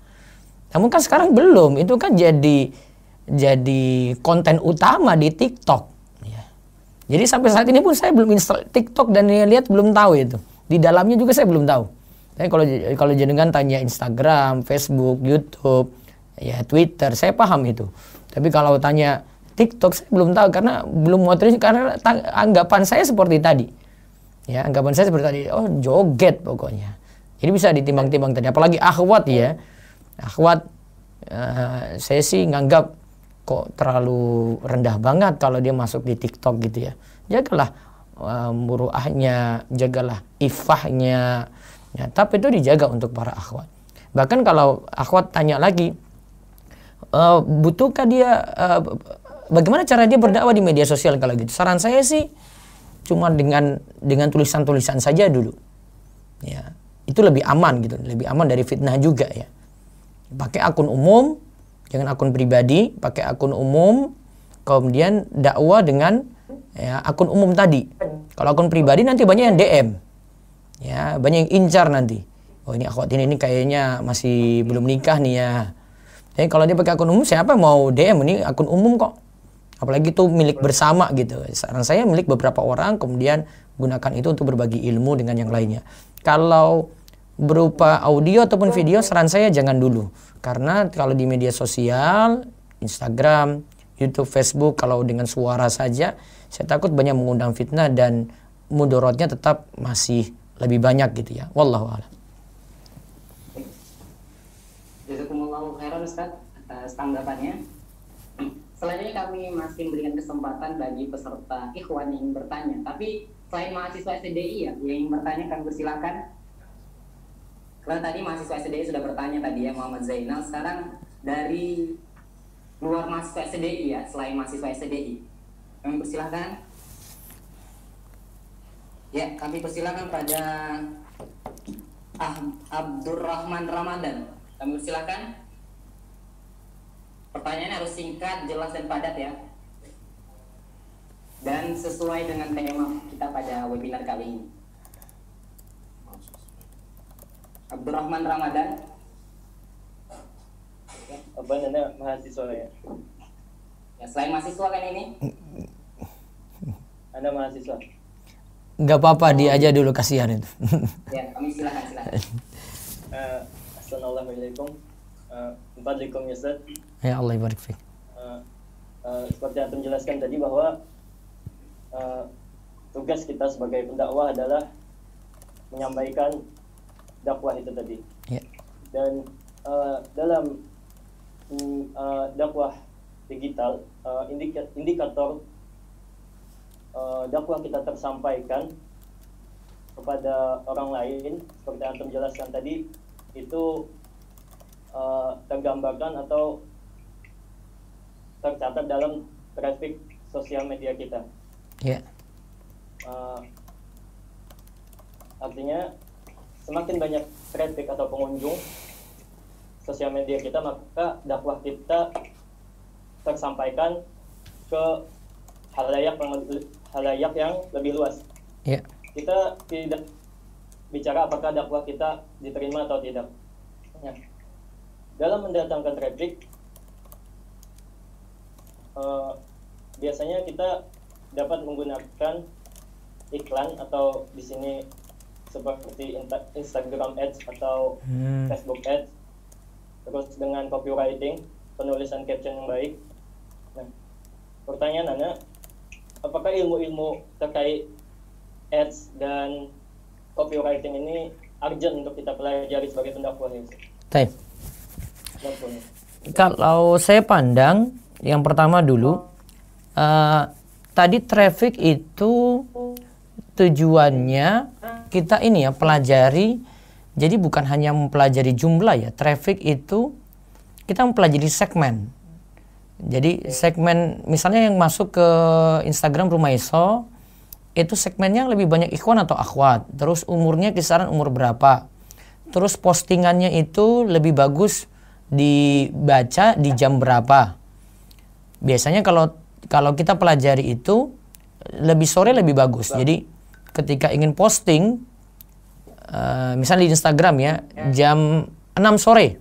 Namun kan sekarang belum. Itu kan jadi konten utama di TikTok. Ya. Jadi sampai saat ini pun saya belum install TikTok dan lihat belum tahu itu. Di dalamnya juga saya belum tahu. Tapi kalau jenengan tanya Instagram, Facebook, YouTube, ya Twitter, saya paham itu. Tapi kalau tanya TikTok saya belum tahu karena belum motivasi, karena anggapan saya seperti tadi. Ya, anggapan saya seperti tadi. Oh, joget pokoknya. Jadi bisa ditimbang-timbang tadi. Apalagi akhwat ya. Akhwat saya sih nganggap kok terlalu rendah banget kalau dia masuk di TikTok gitu ya. Jagalah muruahnya, jagalah ifahnya. Ya, tapi itu dijaga untuk para akhwat. Bahkan kalau akhwat tanya lagi, butuhkah dia bagaimana cara dia berdakwah di media sosial kalau gitu? Saran saya sih cuma dengan tulisan-tulisan saja dulu. Ya, itu lebih aman gitu, lebih aman dari fitnah juga ya. Pakai akun umum, jangan akun pribadi, pakai akun umum, kemudian dakwah dengan ya, akun umum tadi. Kalau akun pribadi nanti banyak yang DM. Ya, banyak yang incar nanti. Oh, ini akhwat ini kayaknya masih belum nikah nih ya. Jadi kalau dia pakai akun umum, siapa mau DM? Ini akun umum kok. Apalagi itu milik bersama gitu. Saran saya milik beberapa orang, kemudian gunakan itu untuk berbagi ilmu dengan yang lainnya. Kalau berupa audio ataupun video, saran saya jangan dulu. Karena kalau di media sosial, Instagram, YouTube, Facebook, kalau dengan suara saja, saya takut banyak mengundang fitnah dan mudorotnya tetap masih lebih banyak gitu ya. Wallahu a'lam. Jazakumullahu khairan Ustaz atas tanggapannya. Selanjutnya kami masih memberikan kesempatan bagi peserta ikhwan yang ingin bertanya. Tapi selain mahasiswa SDI ya, yang ingin bertanya kami persilakan. Karena tadi mahasiswa SDI sudah bertanya tadi ya, Muhammad Zainal. Sekarang dari luar mahasiswa SDI ya, selain mahasiswa SDI, kami persilakan. Ya, kami persilakan pada Abdurrahman Ramadan. Kami persilakan. Pertanyaannya harus singkat, jelas dan padat ya. Dan sesuai dengan tema kita pada webinar kali ini. Abdurrahman Ramadan. Apa Anda mahasiswa ya? Ya, selain mahasiswa kan ini? Anda mahasiswa? Nggak apa-apa, dia aja dulu, kasihan itu. Ya, kami silakan. Assalamualaikum. Fadlikum ya Ustaz. Ya Allah ibarik fiik. Seperti yang Antum jelaskan tadi bahwa tugas kita sebagai pendakwah adalah menyampaikan dakwah itu tadi. Ya. Dan dalam dakwah digital, indikator dakwah kita tersampaikan kepada orang lain seperti yang Antum jelaskan tadi itu tergambarkan atau tercatat dalam traffic sosial media kita. Ya. Artinya semakin banyak traffic atau pengunjung sosial media kita, maka dakwah kita tersampaikan ke halayak yang lebih luas. Ya. Kita tidak bicara apakah dakwah kita diterima atau tidak. Ya. Dalam mendatangkan traffic, biasanya kita dapat menggunakan iklan atau di sini seperti Instagram Ads atau Facebook Ads, terus dengan copywriting, penulisan caption yang baik. Nah, pertanyaan Anda, apakah ilmu-ilmu terkait Ads dan copywriting ini urgent untuk kita pelajari sebagai pendakwah ya? Baik. Kalau saya pandang, yang pertama dulu, tadi traffic itu tujuannya kita ini ya pelajari. Jadi bukan hanya mempelajari jumlah ya. Traffic itu kita mempelajari segmen. Jadi segmen misalnya yang masuk ke Instagram Rumah Iso itu segmennya lebih banyak ikhwan atau akhwat. Terus umurnya kisaran umur berapa. Terus postingannya itu lebih bagus dibaca di jam berapa. Biasanya kalau kita pelajari itu lebih sore lebih bagus. Jadi ketika ingin posting misalnya di Instagram ya jam 6 sore.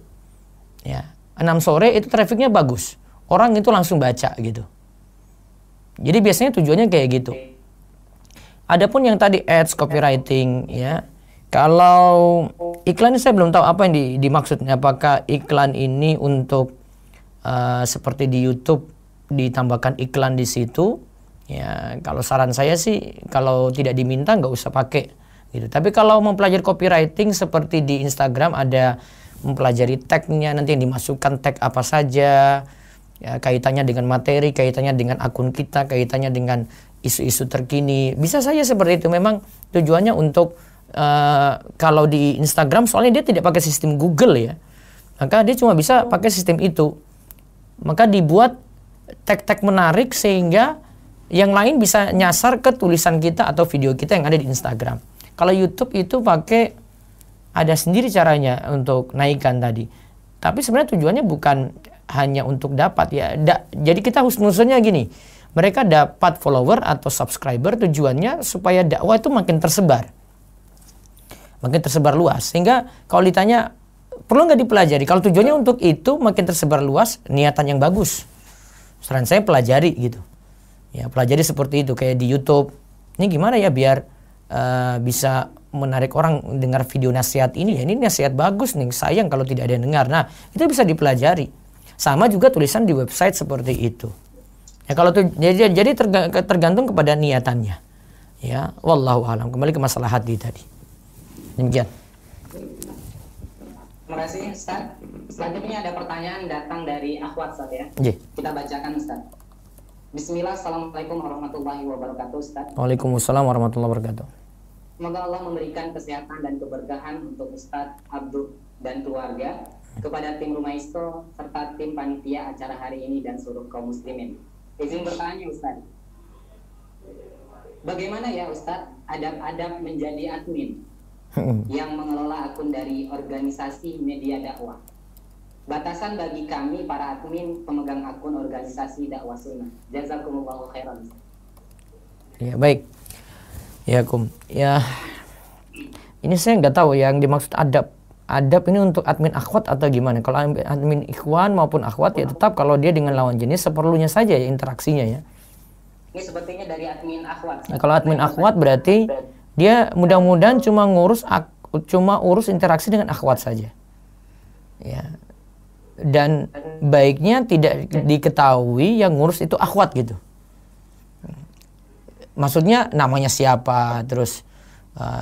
Ya, 6 sore itu trafficnya bagus. Orang itu langsung baca gitu. Jadi biasanya tujuannya kayak gitu. Adapun yang tadi ads, copywriting ya. Kalau iklan ini saya belum tahu apa yang dimaksudnya. Apakah iklan ini untuk seperti di YouTube ditambahkan iklan di situ? Ya, kalau saran saya sih kalau tidak diminta nggak usah pakai gitu. Tapi kalau mempelajari copywriting seperti di Instagram ada mempelajari tagnya, nanti yang dimasukkan tag apa saja, ya, kaitannya dengan materi, kaitannya dengan akun kita, kaitannya dengan isu-isu terkini. Bisa saja seperti itu. Memang tujuannya untuk kalau di Instagram soalnya dia tidak pakai sistem Google ya, maka dia cuma bisa pakai sistem itu. Maka dibuat tag-tag menarik sehingga yang lain bisa nyasar ke tulisan kita atau video kita yang ada di Instagram. Kalau YouTube itu pakai ada sendiri caranya untuk naikkan tadi. Tapi sebenarnya tujuannya bukan hanya untuk dapat ya. Jadi kita husnuzonnya gini. Mereka dapat follower atau subscriber tujuannya supaya dakwah itu makin tersebar. Makin tersebar luas. Sehingga kalau ditanya perlu nggak dipelajari? Kalau tujuannya untuk itu makin tersebar luas, niatan yang bagus. Saran saya pelajari gitu. Ya, pelajari seperti itu kayak di YouTube. Ini gimana ya biar bisa menarik orang dengar video nasihat ini. Ya, ini nasihat bagus nih. Sayang kalau tidak ada yang dengar. Nah, itu bisa dipelajari. Sama juga tulisan di website seperti itu. Ya kalau tuh jadi tergantung kepada niatannya. Ya, wallahu alam. Kembali ke masalah hati tadi. Demikian. Terima kasih Ustaz. Selanjutnya ada pertanyaan datang dari akhwat Ustaz ya. Kita bacakan Ustaz. Bismillah, Assalamualaikum warahmatullahi wabarakatuh Ustaz. Waalaikumsalam warahmatullahi wabarakatuh. Semoga Allah memberikan kesehatan dan keberkahan untuk Ustaz Abdul dan keluarga, kepada tim Rumah Isto serta tim panitia acara hari ini dan seluruh kaum muslimin. Izin bertanya Ustaz, bagaimana ya Ustaz adab-adab menjadi admin yang mengelola akun dari organisasi media dakwah? Batasan bagi kami para admin pemegang akun organisasi dakwah sunnah. Jazakumullahu khairan. Ya baik. Ya kum. Ya ini saya nggak tahu yang dimaksud adab. Adab ini untuk admin akhwat atau gimana? Kalau admin ikhwan maupun akhwat ya tetap kalau dia dengan lawan jenis seperlunya saja ya interaksinya ya. Ini sepertinya dari admin akhwat. Nah, kalau admin akhwat berarti dia mudah-mudahan cuma urus interaksi dengan akhwat saja. Ya. Dan baiknya tidak diketahui yang ngurus itu akhwat gitu. Maksudnya namanya siapa, terus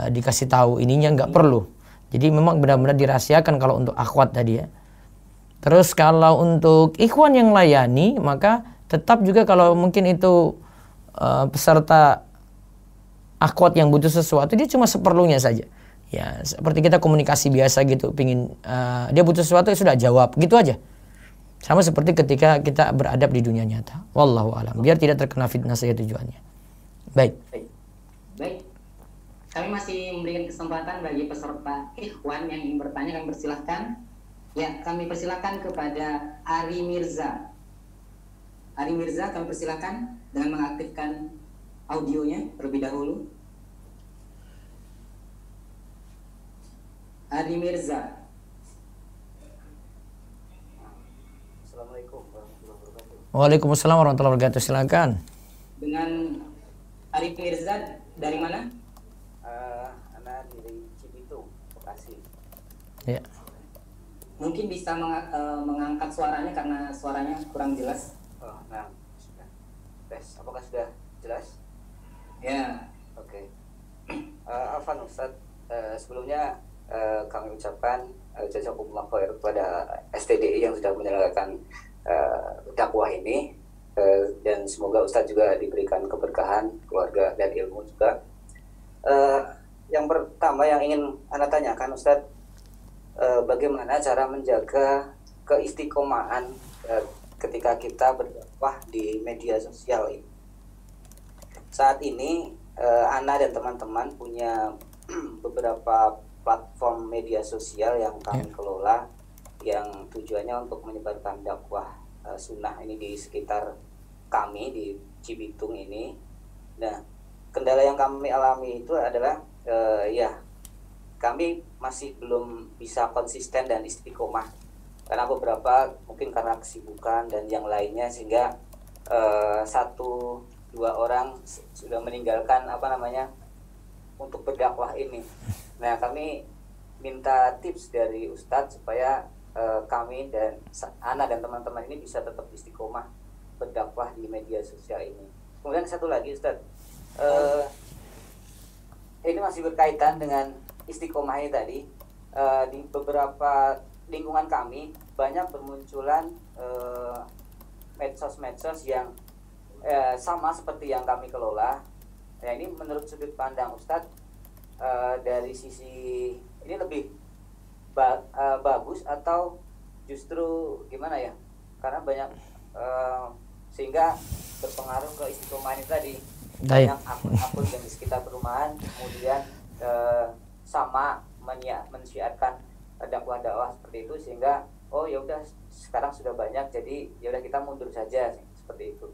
dikasih tahu ininya nggak perlu. Jadi memang benar-benar dirahasiakan kalau untuk akhwat tadi ya. Terus kalau untuk ikhwan yang layani, maka tetap juga kalau mungkin itu peserta akhwat yang butuh sesuatu, dia cuma seperlunya saja. Ya, seperti kita komunikasi biasa gitu, dia butuh sesuatu ya sudah jawab, gitu aja. Sama seperti ketika kita beradab di dunia nyata. Wallahu alam, biar tidak terkena fitnah saja tujuannya. Baik. Baik. Kami masih memberikan kesempatan bagi peserta ikhwan yang ingin bertanya, kami persilahkan. Ya, kami persilahkan kepada Ari Mirza. Ari Mirza, kami persilahkan dengan mengaktifkan audionya terlebih dahulu. Ari Mirza. Assalamualaikum warahmatullahi wabarakatuh. Waalaikumsalam warahmatullahi wabarakatuh. Silakan. Dengan Ari Mirza dari mana? Anak dari Cibitung, Bekasi. Ya. Mungkin bisa mengangkat suaranya karena suaranya kurang jelas. Oh, nah, sudah. Tes, apakah sudah jelas? Ya. Oke. Afwan Ustaz, sebelumnya kami ucapkan jazakumullah khair kepada STDI yang sudah menyelenggarakan dakwah ini, dan semoga Ustaz juga diberikan keberkahan keluarga dan ilmu juga. Yang pertama yang ingin Anda tanyakan Ustaz, bagaimana cara menjaga keistiqomahan ketika kita berdakwah di media sosial ini? Saat ini Ana dan teman-teman punya beberapa platform media sosial yang kami kelola, yang tujuannya untuk menyebarkan dakwah sunnah ini di sekitar kami di Cibitung ini. Nah, kendala yang kami alami itu adalah kami masih belum bisa konsisten dan istiqomah karena beberapa mungkin karena kesibukan dan yang lainnya, sehingga 1-2 orang sudah meninggalkan untuk berdakwah ini. Nah, kami minta tips dari Ustadz supaya kami dan Ana dan teman-teman ini bisa tetap istiqomah berdakwah di media sosial ini. Kemudian satu lagi Ustadz, ini masih berkaitan dengan istiqomah ini tadi. Di beberapa lingkungan kami banyak bermunculan medsos-medsos yang sama seperti yang kami kelola. Nah, ini menurut sudut pandang Ustadz, dari sisi ini lebih bagus atau justru gimana ya? Karena banyak sehingga berpengaruh ke istiqomah ini tadi. Baik. Banyak akun-akun yang di sekitar perumahan kemudian sama menyiarkan dakwah-dakwah seperti itu, sehingga oh ya udah sekarang sudah banyak, jadi ya udah kita mundur saja seperti itu.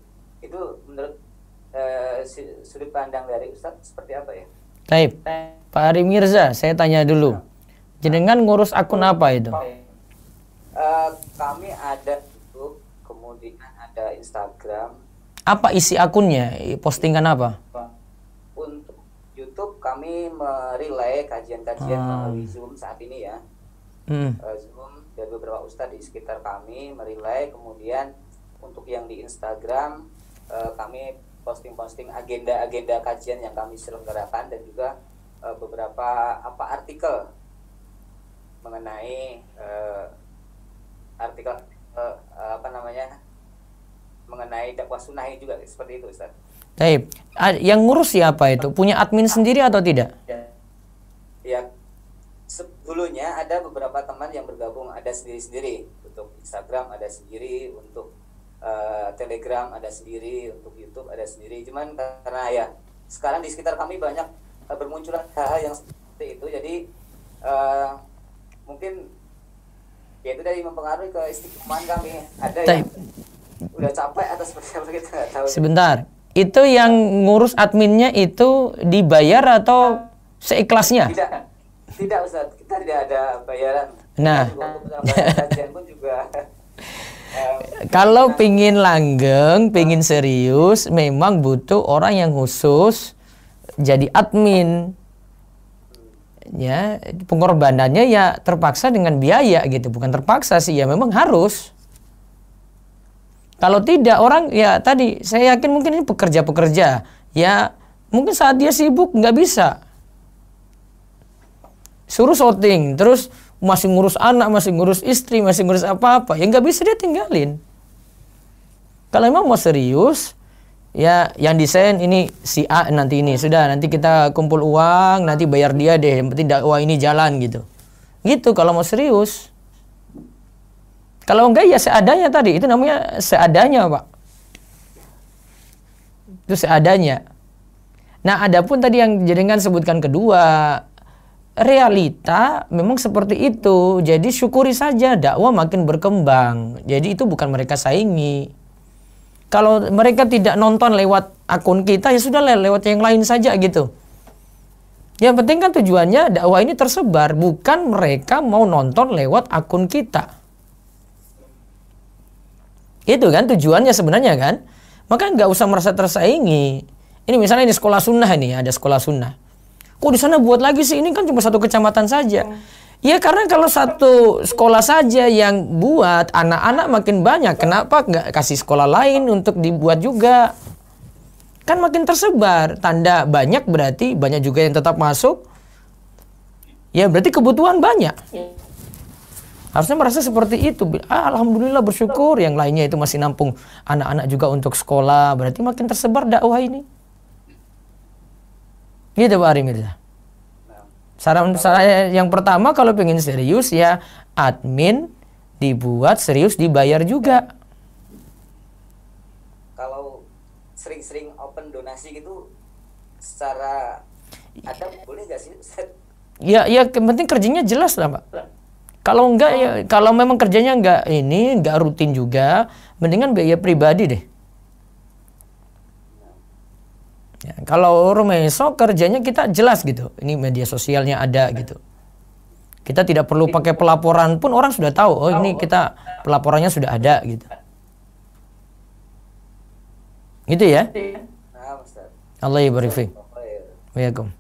Itu menurut sudut pandang dari Ustadz seperti apa ya? Baik, Pak Ari Mirza, saya tanya dulu. Jenengan ngurus akun apa itu? Kami ada YouTube, kemudian ada Instagram. Apa isi akunnya? Postingan apa? Untuk YouTube kami merelay kajian-kajian melalui Zoom saat ini ya. Zoom dari beberapa ustadz di sekitar kami merelay. Kemudian untuk yang di Instagram kami posting-posting agenda-agenda kajian yang kami selenggarakan, dan juga beberapa artikel mengenai artikel mengenai dakwah sunnah ini juga seperti itu, Ustaz. Baik. Yang ngurus siapa itu? Punya admin sendiri atau tidak? Ya, sebelumnya ada beberapa teman yang bergabung, ada sendiri-sendiri. Untuk Instagram ada sendiri, untuk Telegram ada sendiri, untuk YouTube ada sendiri. Cuman karena ya sekarang di sekitar kami banyak bermunculan hal-hal yang seperti itu, jadi mungkin ya itu dari mempengaruhi ke istiqomahan kami. Ada yang udah capek atau seperti apa kita nggak tahu. Sebentar, itu yang ngurus adminnya itu dibayar atau seikhlasnya? Tidak Ustaz, kita tidak ada bayaran. Nah, kajian pun juga kalau pingin langgeng, pingin serius, memang butuh orang yang khusus jadi admin. Ya, pengorbanannya ya terpaksa dengan biaya gitu, bukan terpaksa sih, ya memang harus. Kalau tidak, orang ya tadi saya yakin mungkin ini pekerja-pekerja, ya mungkin saat dia sibuk nggak bisa. Suruh syuting, terus masih ngurus anak, masih ngurus istri, masih ngurus apa-apa, ya nggak bisa dia tinggalin. Kalau emang mau serius, ya yang desain ini si A nanti ini, sudah nanti kita kumpul uang, nanti bayar dia deh, yang penting dakwah ini jalan gitu. Gitu kalau mau serius. Kalau enggak ya seadanya tadi, itu namanya seadanya, Pak. Itu seadanya. Nah, adapun tadi yang jenengan sebutkan kedua, realita memang seperti itu. Jadi syukuri saja, dakwah makin berkembang. Jadi itu bukan mereka saingi. Kalau mereka tidak nonton lewat akun kita, ya sudah lewat yang lain saja gitu. Yang penting kan tujuannya dakwah ini tersebar, bukan mereka mau nonton lewat akun kita. Itu kan tujuannya sebenarnya kan. Maka nggak usah merasa tersaingi. Ini misalnya ini sekolah sunnah, ini ada sekolah sunnah. Kok di sana buat lagi sih? Ini kan cuma satu kecamatan saja. Ya karena kalau satu sekolah saja yang buat, anak-anak makin banyak. Kenapa nggak kasih sekolah lain untuk dibuat juga? Kan makin tersebar. Tanda banyak berarti banyak juga yang tetap masuk. Ya berarti kebutuhan banyak. Harusnya merasa seperti itu. Alhamdulillah bersyukur. Yang lainnya itu masih nampung anak-anak juga untuk sekolah. Berarti makin tersebar dakwah ini. Gitu Pak Ari Mirza. Saran saya yang pertama, kalau pengen serius ya admin dibuat serius, dibayar juga. Kalau sering-sering open donasi gitu secara ada boleh nggak sih? Ya yang penting kerjanya jelas lah Pak. Kalau enggak ya, kalau memang kerjanya enggak rutin juga, mendingan biaya pribadi deh. Ya, kalau Rumeso kerjanya kita jelas gitu, ini media sosialnya ada gitu. Kita tidak perlu pakai pelaporan pun orang sudah tahu, oh ini kita pelaporannya sudah ada gitu. Gitu ya. Nah, Ustaz. Allah yabarik fiik. Waalaikumsalam.